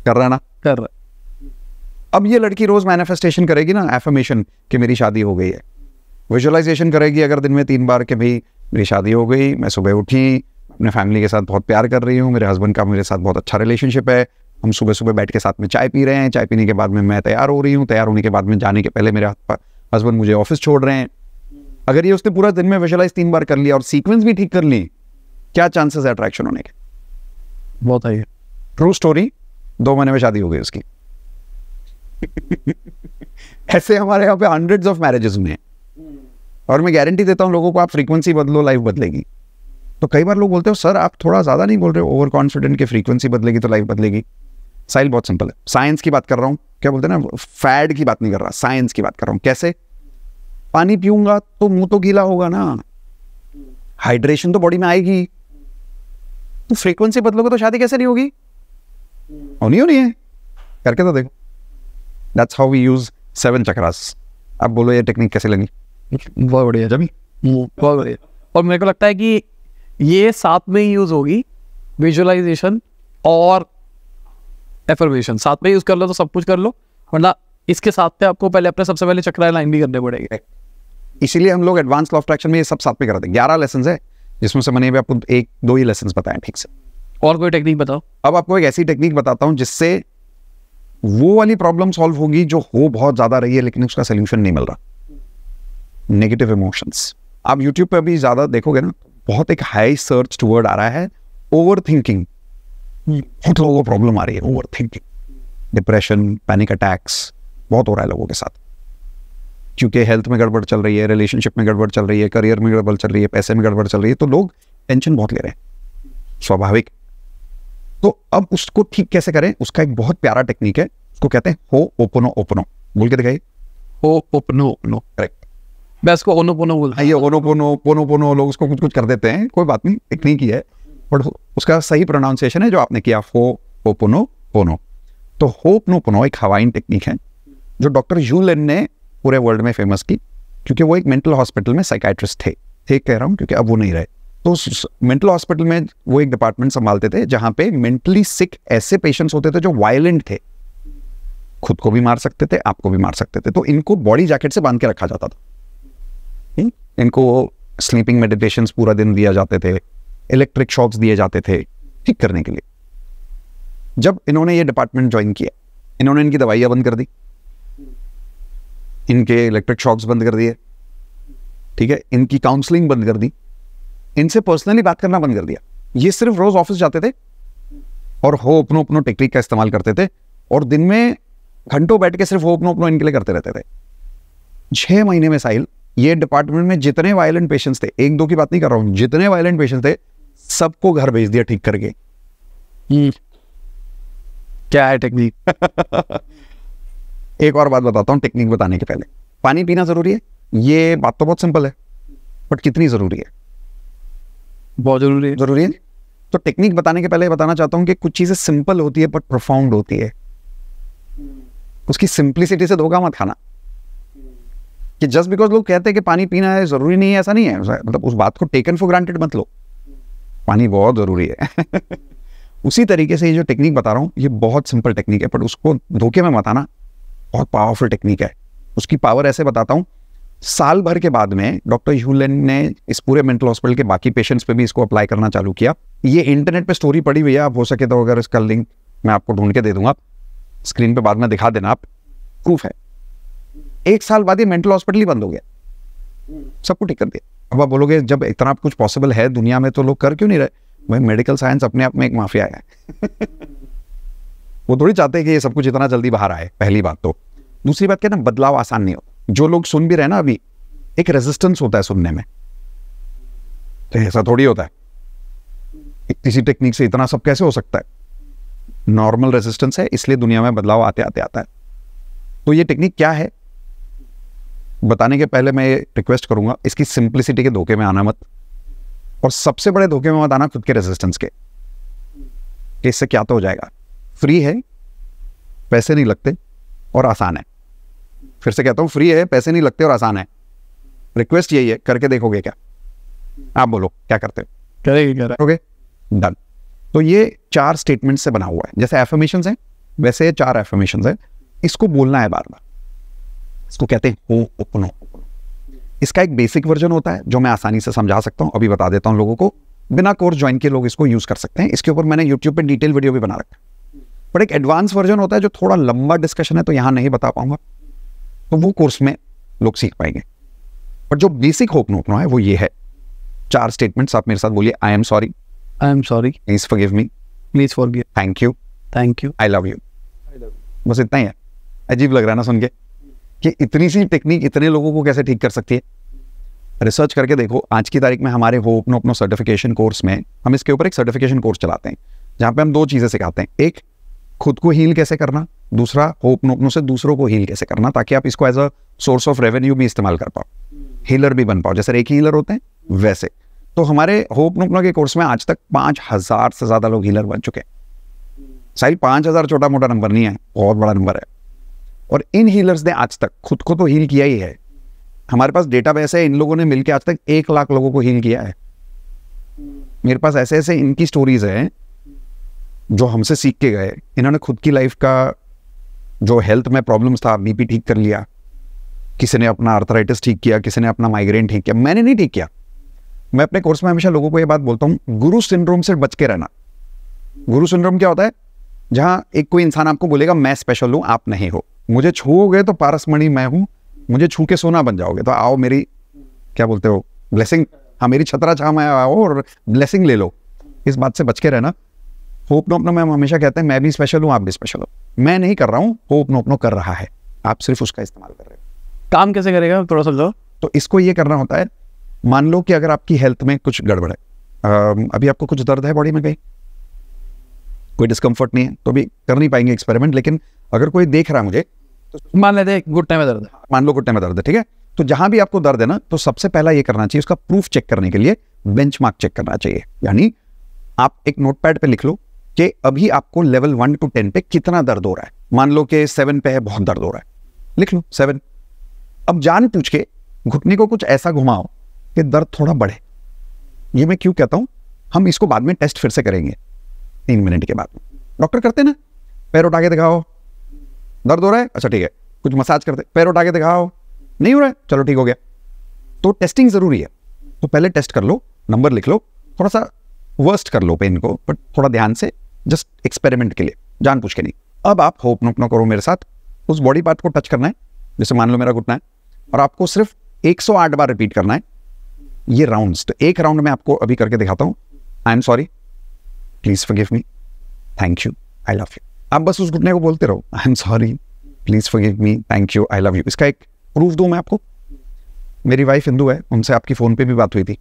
कर रहा है ना? कर रहा है। अब ये लड़की रोज मैनिफेस्टेशन करेगी ना, एफर्मेशन कि मेरी शादी हो गई है। विजुअलाइजेशन करेगी अगर दिन में 3 बार कि भाई मेरी शादी हो गई, मैं सुबह उठी, अपने फैमिली के साथ बहुत प्यार कर रही हूँ, मेरे हस्बैंड का मेरे साथ बहुत अच्छा रिलेशनशिप है, हम सुबह सुबह बैठ के साथ में चाय पी रहे हैं, चाय पीने के बाद में मैं तैयार हो रही हूँ, तैयार होने के बाद में जाने के पहले मेरे हस्बैंड मुझे ऑफिस छोड़ रहे हैं। अगर ये उसने पूरा दिन में विजुअलाइज 3 बार कर लिया और सीक्वेंस भी ठीक कर ली, क्या चांसेस है अट्रैक्शन होने के? बहुत है। ट्रू स्टोरी, 2 महीने में शादी हो गई उसकी। ऐसे हमारे यहाँ पे हंड्रेड्स ऑफ मैरिजेस हुए हैं। और मैं गारंटी देता हूँ लोगों को, आप फ्रीक्वेंसी बदलो लाइफ बदलेगी। तो कई बार लोग बोलते हो सर आप थोड़ा ज्यादा नहीं बोल रहे हो, ओवर कॉन्फिडेंट की फ्रीक्वेंसी बदलेगी तो लाइफ बदलेगी। साइल बहुत सिंपल है, साइंस की बात कर रहा हूँ। क्या बोलते हैं ना, फैड की बात नहीं कर रहा, साइंस की बात कर रहा हूँ। कैसे? पानी पीऊंगा तो मुंह तो गीला होगा ना, हाइड्रेशन तो बॉडी में आएगी। तो फ्रीक्वेंसी बदलोगे तो शादी कैसे नहीं होगी? होनी है, करके तो देखो। That's how we use 7 chakras. अब बोलो ये टेक्निक कैसे लगी? बहुत बढ़िया जमी, बहुत बढ़िया। और मेरे को लगता है कि ये साथ में ही यूज होगी, विजुअलाइजेशन और एफर्मेशन साथ में यूज कर लो तो सब कुछ कर लो, वरना इसके साथ पे आपको पहले अपने सबसे पहले चक्र लाइन भी करने पड़ेंगे। इसीलिए हम लोग एडवांस लॉ ऑफ अट्रैक्शन में ये सब साथ में कराते हैं। 11 लेसन है जिसमें से मैंने भी आपको 1-2 ही लेसन बताए ठीक से। और कोई टेक्निक बताओ। अब आपको एक ऐसी टेक्निक बताता हूं जिससे वो वाली प्रॉब्लम सॉल्व होगी जो हो बहुत ज्यादा रही है लेकिन उसका सोल्यूशन नहीं मिल रहा। Negative emotions. आप यूट्यूब पे अभी ज्यादा देखोगे ना, बहुत एक हाई सर्च वर्ड आ रहा है, ओवर थिंकिंग। बहुत लोगों को प्रॉब्लम आ रही है over thinking, depression, panic attacks बहुत हो रहा है लोगों के साथ, क्योंकि हेल्थ में गड़बड़ चल रही है, रिलेशनशिप में गड़बड़ चल रही है, करियर में गड़बड़ चल रही है, पैसे में गड़बड़ चल रही है, तो लोग टेंशन बहुत ले रहे हैं, स्वाभाविक। तो अब उसको ठीक कैसे करें, उसका एक बहुत प्यारा टेक्निक है, उसको कहते हैं हो ओपनो ओपनो। बोल के दिखाइए, हो ओपनो ओपनो। करेक्ट। मैं इसको ओनोपोनो बोलता हूं। ये ओनोपोनो पोनो पोनो लोग उसको कुछ कुछ कर देते हैं, कोई बात नहीं, टेक्निक ही है, बट उसका सही प्रोनाउंसिएशन है जो आपने किया, हो ओपनो पोनो। तो हो ओपनो पोनो एक हवाइन टेक्निक है जो डॉक्टर ह्यू लिन ने पूरे वर्ल्ड में फेमस की, क्योंकि वो एक मेंटल हॉस्पिटल में साइकाइट्रिस्ट थे कह रहा हूँ क्योंकि अब वो नहीं रहे। तो मेंटल हॉस्पिटल में वो एक डिपार्टमेंट संभालते थे जहां पे मेंटली सिक ऐसे पेशेंट्स होते थे जो वायलेंट थे, खुद को भी मार सकते थे, आपको भी मार सकते थे, तो इनको बॉडी जैकेट से बांध के रखा जाता था। इनको स्लीपिंग मेडिटेशंस पूरा दिन दिया जाते थे, इलेक्ट्रिक शॉक्स दिए जाते थे ठीक करने के लिए। जब इन्होंने ये डिपार्टमेंट ज्वाइन किया, इन्होंने इनकी दवाइयां बंद कर दी, इनके इलेक्ट्रिक शॉक्स बंद कर दिए, ठीक है, इनकी काउंसलिंग बंद कर दी, इनसे पर्सनली बात करना बंद कर दिया। ये सिर्फ रोज ऑफिस जाते थे और हो अपनो अपनो टेक्निक का इस्तेमाल करते थे और दिन में घंटों बैठ के सिर्फ हो अपनो अपनो इनके लिए करते रहते थे। 6 महीने में साहिल, ये डिपार्टमेंट में जितने वायलेंट पेशेंट्स थे, 1-2 की बात नहीं कर रहा हूं, जितने वायलेंट पेशेंट्स थे सबको घर भेज दिया ठीक करके। क्या है टेक्निक? एक और बात बताता हूं टेक्निक बताने के पहले। पानी पीना जरूरी है, ये बात तो बहुत सिंपल है, बट कितनी जरूरी है? बहुत जरूरी है। जरूरी है। तो टेक्निक बताने के पहले बताना चाहता हूं कि कुछ चीजें सिंपल होती है बट प्रोफाउंड होती है। उसकी सिंप्लिसिटी से धोखा मत खाना कि जस्ट बिकॉज लोग कहते हैं कि पानी पीना है जरूरी नहीं है, ऐसा नहीं है। मतलब उस बात को टेकन फॉर ग्रांटेड मत लो, पानी बहुत जरूरी है। उसी तरीके से ये जो टेक्निक बता रहा हूं ये बहुत सिंपल टेक्निक है, बट उसको धोखे में मत आना, बहुत पावरफुल टेक्निक है। उसकी पावर ऐसे बताता हूं, साल भर के बाद में डॉक्टर ह्यू लिन ने इस पूरे मेंटल हॉस्पिटल के बाकी पेशेंट्स पे भी इसको अप्लाई करना चालू किया। ये इंटरनेट पे स्टोरी पड़ी हुई है, आप हो सके तो अगर इसका लिंक मैं आपको ढूंढ के दे दूंगा, स्क्रीन पे बाद में दिखा देना, आप प्रूफ है। 1 साल बाद ये मेंटल हॉस्पिटल ही बंद हो गया, सबको ठीक कर दिया। अब आप बोलोगे जब इतना कुछ पॉसिबल है दुनिया में तो लोग कर क्यों नहीं रहे? भाई मेडिकल साइंस अपने आप में एक माफिया है। वो थोड़ी चाहते हैं कि ये सब कुछ इतना जल्दी बाहर आए, पहली बात तो। दूसरी बात क्या ना, बदलाव आसान नहीं होता। जो लोग सुन भी रहे ना अभी, एक रेजिस्टेंस होता है सुनने में, तो ऐसा थोड़ी होता है किसी टेक्निक से इतना सब कैसे हो सकता है। नॉर्मल रेजिस्टेंस है, इसलिए दुनिया में बदलाव आते आते आता है। तो ये टेक्निक क्या है बताने के पहले मैं रिक्वेस्ट करूंगा, इसकी सिंप्लिसिटी के धोखे में आना मत, और सबसे बड़े धोखे में मत आना खुद के रेजिस्टेंस के। इससे क्या तो हो जाएगा, फ्री है, पैसे नहीं लगते और आसान है। फिर से कहता हूं, फ्री है, पैसे नहीं लगते और आसान है। रिक्वेस्ट यही है, करके देखोगे क्या? आप बोलो क्या करते हो? करेंगे। डन। तो ये 4 स्टेटमेंट से बना हुआ है, जैसे एफर्मेशंस हैं वैसे ये 4 एफर्मेशंस है। इसको बोलना है बार बार, इसको कहते हैं हो ओपनो। इसका एक बेसिक वर्जन होता है जो मैं आसानी से समझा सकता हूं, अभी बता देता हूं लोगों को। बिना कोर्स ज्वाइन किए लोग इसको यूज कर सकते हैं। इसके ऊपर मैंने यूट्यूब पे डिटेल वीडियो भी बना रखा है, बट एक एडवांस वर्जन होता है जो थोड़ा लंबा डिस्कशन है, तो यहां नहीं बता पाऊंगा, तो वो कोर्स में लोग सीख पाएंगे। बट जो बेसिक होपनो है वो ये है, 4 स्टेटमेंट्स। आप मेरे साथ बोलिए, आई am sorry, please forgive me, please forgive, thank you, I love you. बस इतना ही है। अजीब लग रहा है ना सुन के कि इतनी सी टेक्निक इतने लोगों को कैसे ठीक कर सकती है? रिसर्च करके देखो। आज की तारीख में हमारे हो अपनो सर्टिफिकेशन कोर्स में हम इसके ऊपर एक सर्टिफिकेशन कोर्स चलाते हैं जहां पे हम 2 चीजें सिखाते हैं, एक खुद को हील कैसे करना, दूसरा हो अपनो से दूसरों को हील कैसे करना, ताकि आप इसको as a source of revenue भी इस्तेमाल कर पाओ, हीलर भी बन पाओ। जैसे एक हीलर होते हैं वैसे। तो हमारे हो अपनो के कोर्स में आज तक 5000 से ज्यादा लोग हीलर बन चुके हैं। साहिल 5000 छोटा मोटा नंबर नहीं है, बहुत बड़ा नंबर है। और इन हीलर्स ने आज तक खुद को तो हील किया ही है। हमारे पास डेटाबेस है, इन लोगों ने मिलकर आज तक 1 लाख लोगों को हील किया है। मेरे पास ऐसे ऐसे इनकी स्टोरीज हैं जो हमसे सीख के गए। इन्होंने खुद की लाइफ का जो हेल्थ में प्रॉब्लम्स था, बीपी ठीक कर लिया, किसी ने अपना आर्थराइटिस ठीक किया, किसी ने अपना माइग्रेन ठीक किया। मैंने नहीं ठीक किया। मैं अपने कोर्स में हमेशा लोगों को ये बात बोलता हूं, गुरु सिंड्रोम से बच के रहना। गुरु सिंड्रोम क्या होता है? जहाँ एक कोई इंसान आपको बोलेगा मैं स्पेशल हूँ, आप नहीं हो, मुझे छूओगे तो पारसमणि मैं हूँ, मुझे छू के सोना बन जाओगे, तो आओ मेरी क्या बोलते हो ब्लेसिंग, हाँ मेरी छतरा छाव में आओ और ब्लेसिंग ले लो। इस बात से बच के रहना। होपनोपनो में हम हमेशा कहते हैं मैं भी स्पेशल हूँ, आप भी स्पेशल हो। मैं नहीं कर रहा हूँ, होपनोपनो कर रहा है, आप सिर्फ उसका इस्तेमाल कर रहे हो। काम कैसे करेगा थोड़ा समझाओ। तो इसको ये करना होता है, मान लो कि अगर आपकी हेल्थ में कुछ गड़बड़ है, अभी आपको कुछ दर्द है बॉडी में, कहीं कोई डिस्कम्फर्ट नहीं है, तो भी कर नहीं पाएंगे एक्सपेरिमेंट, लेकिन अगर कोई देख रहा है मुझे, तो मान लेते हैं घुटने में दर्द है, मान लो घुटने में दर्द है, ठीक है, तो जहां भी आपको दर्द है ना, तो सबसे पहला ये करना चाहिए, उसका प्रूफ चेक करने के लिए बेंचमार्क चेक करना चाहिए। यानी आप एक नोटपैड पे लिख लो कि अभी आपको लेवल 1 to 10 पे कितना दर्द हो रहा है। मान लो कि 7 पे है, बहुत दर्द हो रहा है, लिख लो 7। अब जान पूछ के घुटने को कुछ ऐसा घुमाओ कि दर्द थोड़ा बढ़े। ये मैं क्यों कहता हूं, हम इसको बाद में टेस्ट फिर से करेंगे 3 मिनट के बाद। डॉक्टर करते ना, पैर उठा के दिखाओ, दर्द हो रहा है, अच्छा ठीक है, कुछ मसाज करते, पैर उठा के दिखाओ, नहीं हो रहा है, चलो ठीक हो गया। तो टेस्टिंग जरूरी है, तो पहले टेस्ट कर लो, नंबर लिख लो, थोड़ा सा वर्स्ट कर लो पेन को, बट थोड़ा ध्यान से, जस्ट एक्सपेरिमेंट के लिए, जान पूछ के नहीं। अब आप होपनोपनो करो मेरे साथ, उस बॉडी पार्ट को टच करना है, जैसे मान लो मेरा घुटना है, और आपको सिर्फ 108 बार रिपीट करना है ये राउंड्स। तो एक राउंड में आपको अभी करके दिखाता हूँ। आई am sorry, please forgive me, thank you, I love you. आप बस उस घुटने को बोलते रहो, आई am sorry, please forgive me, thank you, I love you. इसका एक प्रूफ दूं मैं आपको। मेरी वाइफ हिंदू है, उनसे आपकी फ़ोन पे भी बात हुई थी,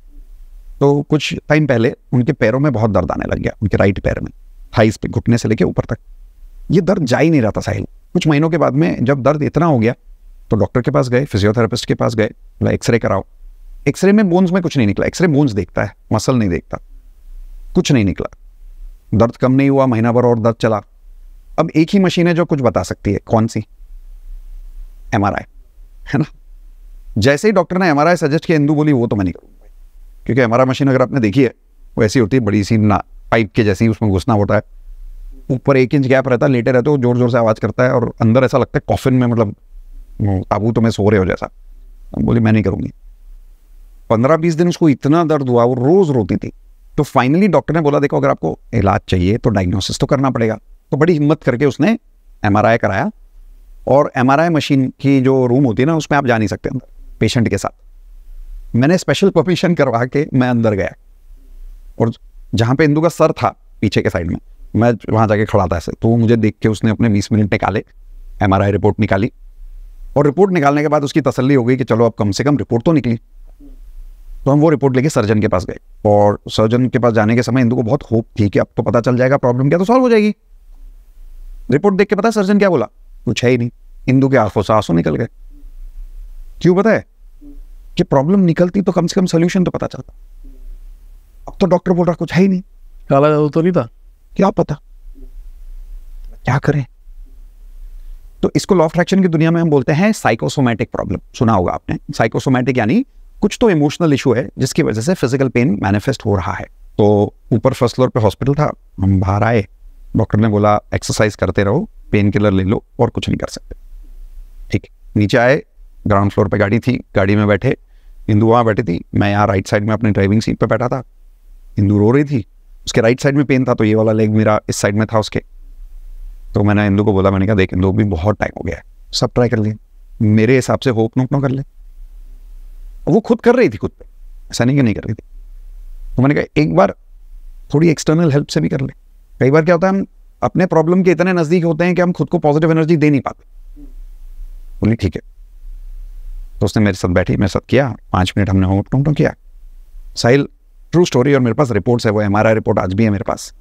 तो कुछ टाइम पहले उनके पैरों में बहुत दर्द आने लग गया, उनके राइट पैर में, थाइस पे, घुटने से लेके ऊपर तक। ये दर्द जा ही नहीं रहा था साहिल। कुछ महीनों के बाद में जब दर्द इतना हो गया, तो डॉक्टर के पास गए, फिजियोथेरेपिस्ट के पास गए, बोला एक्सरे कराओ। एक्सरे में बोन्स में कुछ नहीं निकला, एक्सरे बोन्स देखता है, मसल नहीं देखता, कुछ नहीं निकला। दर्द कम नहीं हुआ, महीना भर और दर्द चला। अब एक ही मशीन है जो कुछ बता सकती है, कौन सी? MRI, है ना। जैसे ही डॉक्टर ने MRI सजेस्ट किया, हिंदू बोली वो तो मैं नहीं करूँगा, क्योंकि MRI मशीन अगर आपने देखी है, वो ऐसी होती है, बड़ी सी ना पाइप के जैसी, उसमें घुसना होता है, ऊपर 1 इंच गैप रहता है, लेटे रहते हो, जोर जोर से आवाज़ करता है, और अंदर ऐसा लगता है कॉफिन में, मतलब ताबूत में सो रहे हो जैसा। बोली मैं नहीं करूँगी। 15-20 दिन उसको इतना दर्द हुआ, वो रोज़ रोती थी। तो फाइनली डॉक्टर ने बोला देखो अगर आपको इलाज चाहिए तो डायग्नोसिस तो करना पड़ेगा। तो बड़ी हिम्मत करके उसने MRI कराया, और MRI मशीन की जो रूम होती है ना, उसमें आप जा नहीं सकते अंदर पेशेंट के साथ। मैंने स्पेशल परमिशन करवा के मैं अंदर गया, और जहाँ पे इंदू का सर था पीछे के साइड में, मैं वहाँ जाके खड़ा था ऐसे। तो मुझे देख के उसने अपने 20 मिनट निकाले, MRI रिपोर्ट निकाली, और रिपोर्ट निकालने के बाद उसकी तसल्ली हो गई कि चलो अब कम से कम रिपोर्ट तो निकली। तो हम वो रिपोर्ट लेके सर्जन के पास गए, और सर्जन के पास जाने के समय इंदू को बहुत होप थी कि अब तो पता चल जाएगा प्रॉब्लम क्या, तो सॉल्व हो जाएगी। रिपोर्ट देख के पता है सर्जन क्या बोला? कुछ है ही नहीं। इंदू के आंखों से आंसू निकल गए। क्यों पता है? कि प्रॉब्लम निकलती तो कम से कम सोल्यूशन तो पता चलता। अब तो डॉक्टर बोल रहा कुछ है ही नहीं, काला जादू तो नहीं था, क्या पता, क्या करें। तो इसको लॉ ऑफ अट्रैक्शन की दुनिया में हम बोलते हैं साइकोसोमैटिक प्रॉब्लम। सुना होगा आपने, साइकोसोमैटिक यानी कुछ तो इमोशनल इशू है जिसकी वजह से फिजिकल पेन मैनिफेस्ट हो रहा है। तो ऊपर फर्स्ट फ्लोर पे हॉस्पिटल था, हम बाहर आए, डॉक्टर ने बोला एक्सरसाइज करते रहो, पेन किलर ले लो, और कुछ नहीं कर सकते। ठीक, नीचे आए, ग्राउंड फ्लोर पे गाड़ी थी, गाड़ी में बैठे, इंदू वहाँ बैठी थी, मैं यहाँ राइट साइड में अपनी ड्राइविंग सीट पे बैठा था। इंदू रो रही थी, उसके राइट साइड में पेन था, तो ये वाला लेग मेरा इस साइड में था उसके। तो मैंने इंदू को बोला, मैंने कहा देख इंदू, भी बहुत टाइम हो गया है, सब ट्राई कर लिए, मेरे हिसाब से होपनोपनो कर ले। वो खुद कर रही थी खुद पे, ऐसा नहीं कि नहीं कर रही थी। तो मैंने कहा एक बार थोड़ी एक्सटर्नल हेल्प से भी कर ले। कई बार क्या होता है, हम अपने प्रॉब्लम के इतने नजदीक होते हैं कि हम खुद को पॉजिटिव एनर्जी दे नहीं पाते। बोली ठीक है। तो उसने मेरे साथ बैठी, मेरे साथ किया, 5 मिनट हमने होपनोपनो किया। साहिल, ट्रू स्टोरी, और मेरे पास रिपोर्ट्स है, वो MRI रिपोर्ट आज भी है मेरे पास।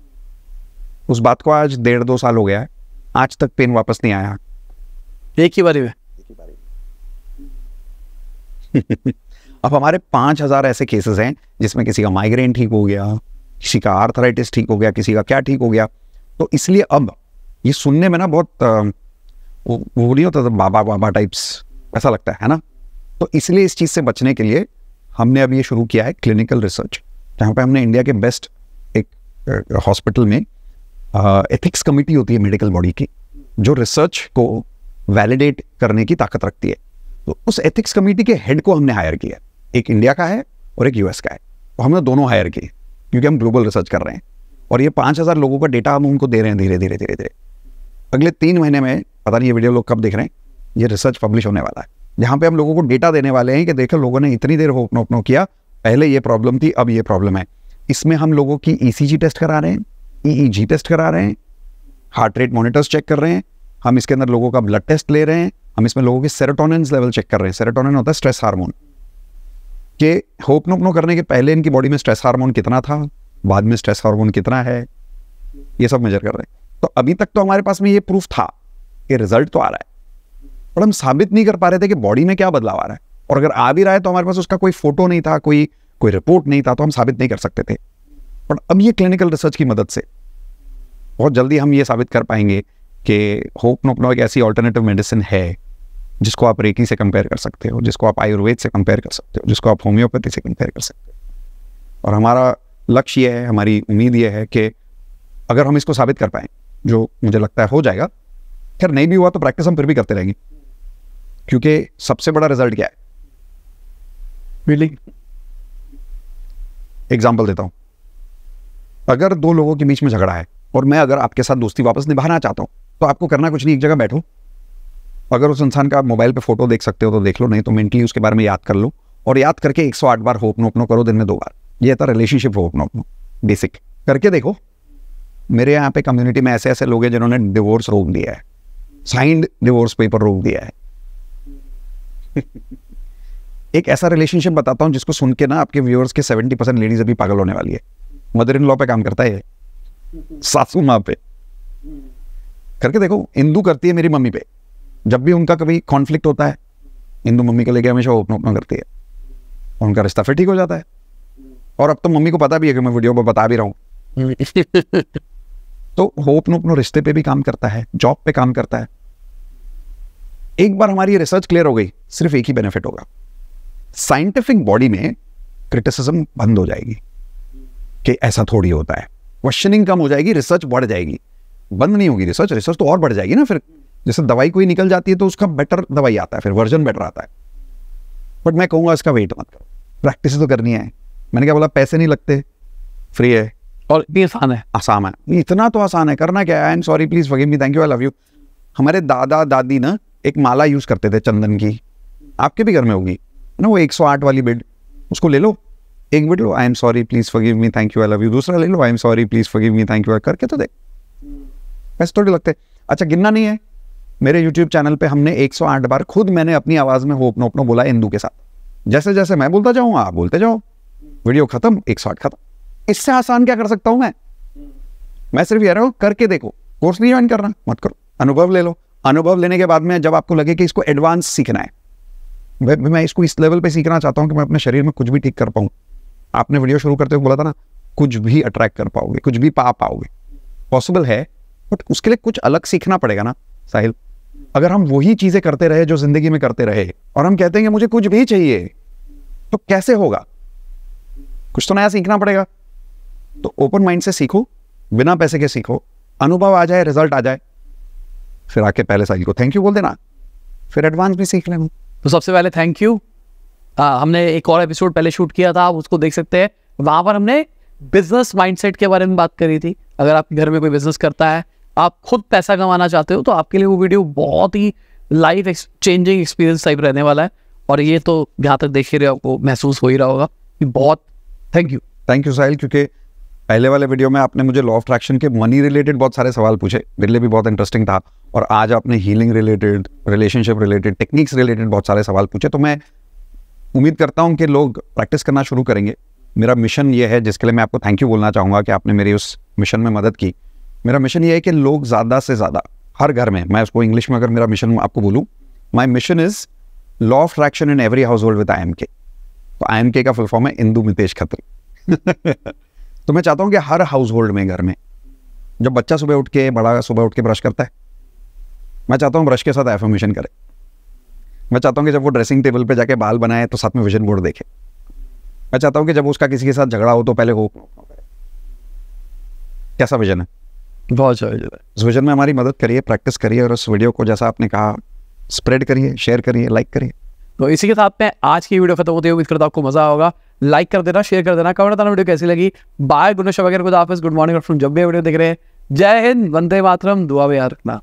उस बात को आज 1.5-2 साल हो गया है, आज तक पेन वापस नहीं आया। एक ही बारी में अब हमारे 5000 ऐसे केसेस हैं जिसमें किसी का माइग्रेन ठीक हो गया, किसी का आर्थराइटिस ठीक हो गया, किसी का क्या ठीक हो गया। तो इसलिए अब ये सुनने में ना बहुत वो नहीं होता, बाबा बाबा टाइप्स ऐसा लगता है ना। तो इसलिए इस चीज़ से बचने के लिए हमने अब ये शुरू किया है क्लिनिकल रिसर्च, जहाँ पे हमने इंडिया के बेस्ट एक हॉस्पिटल में एथिक्स कमेटी होती है मेडिकल बॉडी की, जो रिसर्च को वैलिडेट करने की ताकत रखती है। तो उस एथिक्स कमेटी के हेड को हमने हायर किया, एक इंडिया का है और एक US का है। तो हमने दोनों हायर किए क्योंकि हम ग्लोबल रिसर्च कर रहे हैं। और ये 5,000 लोगों का डेटा हम उनको दे रहे हैं धीरे धीरे धीरे धीरे। अगले 3 महीने में, पता नहीं ये वीडियो लोग कब देख रहे हैं, ये रिसर्च पब्लिश होने वाला है, जहाँ पे हम लोगों को डेटा देने वाले हैं कि देखो लोगों ने इतनी देर होपनोपनो किया, पहले ये प्रॉब्लम थी, अब ये प्रॉब्लम है। इसमें हम लोगों की ECG टेस्ट करा रहे हैं, EEG टेस्ट करा रहे हैं, हार्ट रेट मॉनिटर्स चेक कर रहे हैं, हम इसके अंदर लोगों का ब्लड टेस्ट ले रहे हैं, हम इसमें लोगों के सेरोटोनिन लेवल चेक कर रहे हैं। सेरोटोनिन होता है स्ट्रेस हार्मोन, कि होपनोपनो करने के पहले इनकी बॉडी में स्ट्रेस हार्मोन कितना था, बाद में स्ट्रेस हार्मोन कितना है, ये सब मेजर कर रहे हैं। तो अभी तक तो हमारे पास में ये प्रूफ था कि रिजल्ट तो आ रहा है, पर हम साबित नहीं कर पा रहे थे कि बॉडी में क्या बदलाव आ रहा है। और अगर आ भी रहा है तो हमारे पास उसका कोई फोटो नहीं था, कोई रिपोर्ट नहीं था, तो हम साबित नहीं कर सकते थे। पर अब ये क्लिनिकल रिसर्च की मदद से बहुत जल्दी हम ये साबित कर पाएंगे कि होपनोपनो एक ऐसी ऑल्टरनेटिव मेडिसिन है जिसको आप रेकी से कंपेयर कर सकते हो, जिसको आप आयुर्वेद से कंपेयर कर सकते हो, जिसको आप होम्योपैथी से कंपेयर कर सकते हो। और हमारा लक्ष्य ये है, हमारी उम्मीद ये है कि अगर हम इसको साबित कर पाएं, जो मुझे लगता है हो जाएगा, खैर नहीं भी हुआ तो प्रैक्टिस हम फिर भी करते रहेंगे, क्योंकि सबसे बड़ा रिजल्ट क्या है, really? एग्जाम्पल देता हूं। अगर 2 लोगों के बीच में झगड़ा है और मैं अगर आपके साथ दोस्ती वापस निभाना चाहता हूं, तो आपको करना कुछ नहीं, एक जगह बैठो, अगर उस इंसान का मोबाइल पे फोटो देख सकते हो तो देख लो, नहीं तो मेंटली उसके बारे में याद कर लो, और याद करके 108 बार होपनोपनो करो, दिन में 2 बार। ये था रिलेशनशिप होपनोपनो बेसिक, करके देखो। मेरे यहाँ पे कम्युनिटी में ऐसे ऐसे लोग हैं जिन्होंने डिवोर्स रोक दिया है, साइंड डिवोर्स पेपर रोक दिया है। एक ऐसा रिलेशनशिप बताता हूं जिसको सुन के ना आपके व्यूअर्स के 70% लेडीज अभी पागल होने वाली है। मदर इन लॉ पे काम करता है ये, सासू माँ पे, करके देखो। इंदू करती है मेरी मम्मी पे, जब भी उनका कभी कॉन्फ्लिक्ट होता है, इंदू मम्मी को लेके हमेशा ओपन करती है, और उनका रिश्ता फिर ठीक हो जाता है। और अब तो मम्मी को पता भी है कि मैं वीडियो पर बता भी रहा हूं। तो होपनोपनो रिश्ते पे भी काम करता है, जॉब पे काम करता है। एक बार हमारी रिसर्च क्लियर हो गई, सिर्फ एक ही बेनिफिट होगा, साइंटिफिक बॉडी में क्रिटिसिज्म बंद हो जाएगी कि ऐसा थोड़ी होता है, क्वेश्चनिंग कम हो जाएगी, रिसर्च बढ़ जाएगी। बंद नहीं होगी रिसर्च तो और बढ़ जाएगी ना। फिर जैसे दवाई कोई निकल जाती है तो उसका बेटर दवाई आता है, फिर वर्जन बेटर आता है। बट मैं कहूंगा इसका वेट मत करो, प्रैक्टिस तो करनी है। मैंने क्या बोला, पैसे नहीं लगते, फ्री है और इतनी आसान है, आसान है, इतना तो आसान है। करना क्या है, आई am sorry please forgive me, thank you, I love you. हमारे दादा दादी ना एक माला यूज करते थे चंदन की, आपके भी घर में होगी ना, वो 108 वाली बिड, उसको ले लो, एक बिड लो, I am sorry please forgive me, thank you, I love you. दूसरा ले लो, I am sorry please forgive me, thank you, करके तो देख, पैसे थोड़े लगते। अच्छा, गिनना नहीं है, मेरे YouTube चैनल पे हमने 108 बार खुद मैंने अपनी आवाज में होपनोपनो बोला इंदू के साथ। जैसे जैसे मैं बोलता जाऊंगा आप बोलते जाओ, वीडियो खत्म, 108 खत्म। इससे आसान क्या कर सकता हूं मैं सिर्फ ये रहा हूं, करके देखो। कोर्स नहीं ज्वाइन करना, मत करो, अनुभव ले लो। अनुभव लेने के बाद में जब आपको लगे कि इसको एडवांस सीखना है, मैं इसको इस लेवल पे सीखना चाहता हूं कि मैं अपने शरीर में कुछ भी ठीक कर पाऊं। आपने वीडियो शुरू करते हुए बोला था ना, कुछ भी अट्रैक्ट कर पाओगे, कुछ भी पा पाओगे, पॉसिबल है, बट उसके लिए कुछ अलग सीखना पड़ेगा ना साहिल। अगर हम वही चीजें करते रहे जो जिंदगी में करते रहे, और हम कहते हैं कि मुझे कुछ भी चाहिए, तो कैसे होगा? कुछ तो नया सीखना पड़ेगा। तो ओपन माइंड से सीखो, बिना पैसे के सीखो, अनुभव आ जाए, रिजल्ट आ जाए, फिर आके पहले साहिल को थैंक यू बोल देना, फिर एडवांस भी सीख लेना। तो सबसे पहले थैंक यू। हमने एक और एपिसोड पहले शूट किया था, आप उसको देख सकते हैं। वहां पर हमने बिजनेस माइंडसेट के बारे में बात करी थी। अगर आपके घर में कोई बिजनेस करता है, आप खुद पैसा कमाना चाहते हो, तो आपके लिए वो वीडियो बहुत ही लाइफ चेंजिंग एक्सपीरियंस टाइप रहने वाला है। और ये तो जहाँ तक देख ही रहे हो, आपको महसूस हो ही रहा होगा कि बहुत थैंक यू साहिल, क्योंकि पहले वाले वीडियो में आपने मुझे लॉ ऑफ अट्रैक्शन के मनी रिलेटेड बहुत सारे सवाल पूछे, मेरे लिए भी बहुत इंटरेस्टिंग था। और आज आपने healing related, relationship related, techniques related बहुत सारे सवाल पूछे। तो मैं उम्मीद करता हूँ कि लोग प्रैक्टिस करना शुरू करेंगे। मेरा मिशन ये है, जिसके लिए मैं आपको थैंक यू बोलना चाहूँगा कि आपने मेरी उस मिशन में मदद की। मेरा मिशन ये है कि लोग ज़्यादा से ज़्यादा हर घर में, मैं उसको इंग्लिश में अगर मेरा मिशन आपको बोलूँ, माई mission is law of attraction in every house hold with IMK। तो IMK का फुल फॉर्म है इंदू मितेश खत्री। तो मैं चाहता हूँ कि हर हाउस होल्ड में, घर में, जब बच्चा सुबह उठ के, बड़ा सुबह उठ के ब्रश करता है, मैं चाहता हूँ ब्रश के साथ एफर्मेशन करे। मैं चाहता हूँ कि जब वो ड्रेसिंग टेबल पे जाके बाल बनाए तो साथ में विजन बोर्ड देखे। मैं चाहता हूँ कि जब उसका किसी के साथ झगड़ा हो तो पहले वो करे। कैसा विजन है? बहुत अच्छा विजन है। उस विजन में हमारी मदद करिए, प्रैक्टिस करिए, और उस वीडियो को जैसा आपने कहा स्प्रेड करिए, शेयर करिए, लाइक करिए। तो इसी के साथ में आज की वीडियो खत्म होती है। उम्मीद करता हूं आपको मजा होगा। लाइक कर देना, शेयर कर देना, कमेंट बताना वीडियो कैसी लगी। बाय, गुड नाइट वगैरह, खुदा हाफिज़, गुड मॉर्निंग, गुड जब भी वीडियो देख रहे हैं। जय हिंद, वंदे मातरम, दुआ में याद रखना।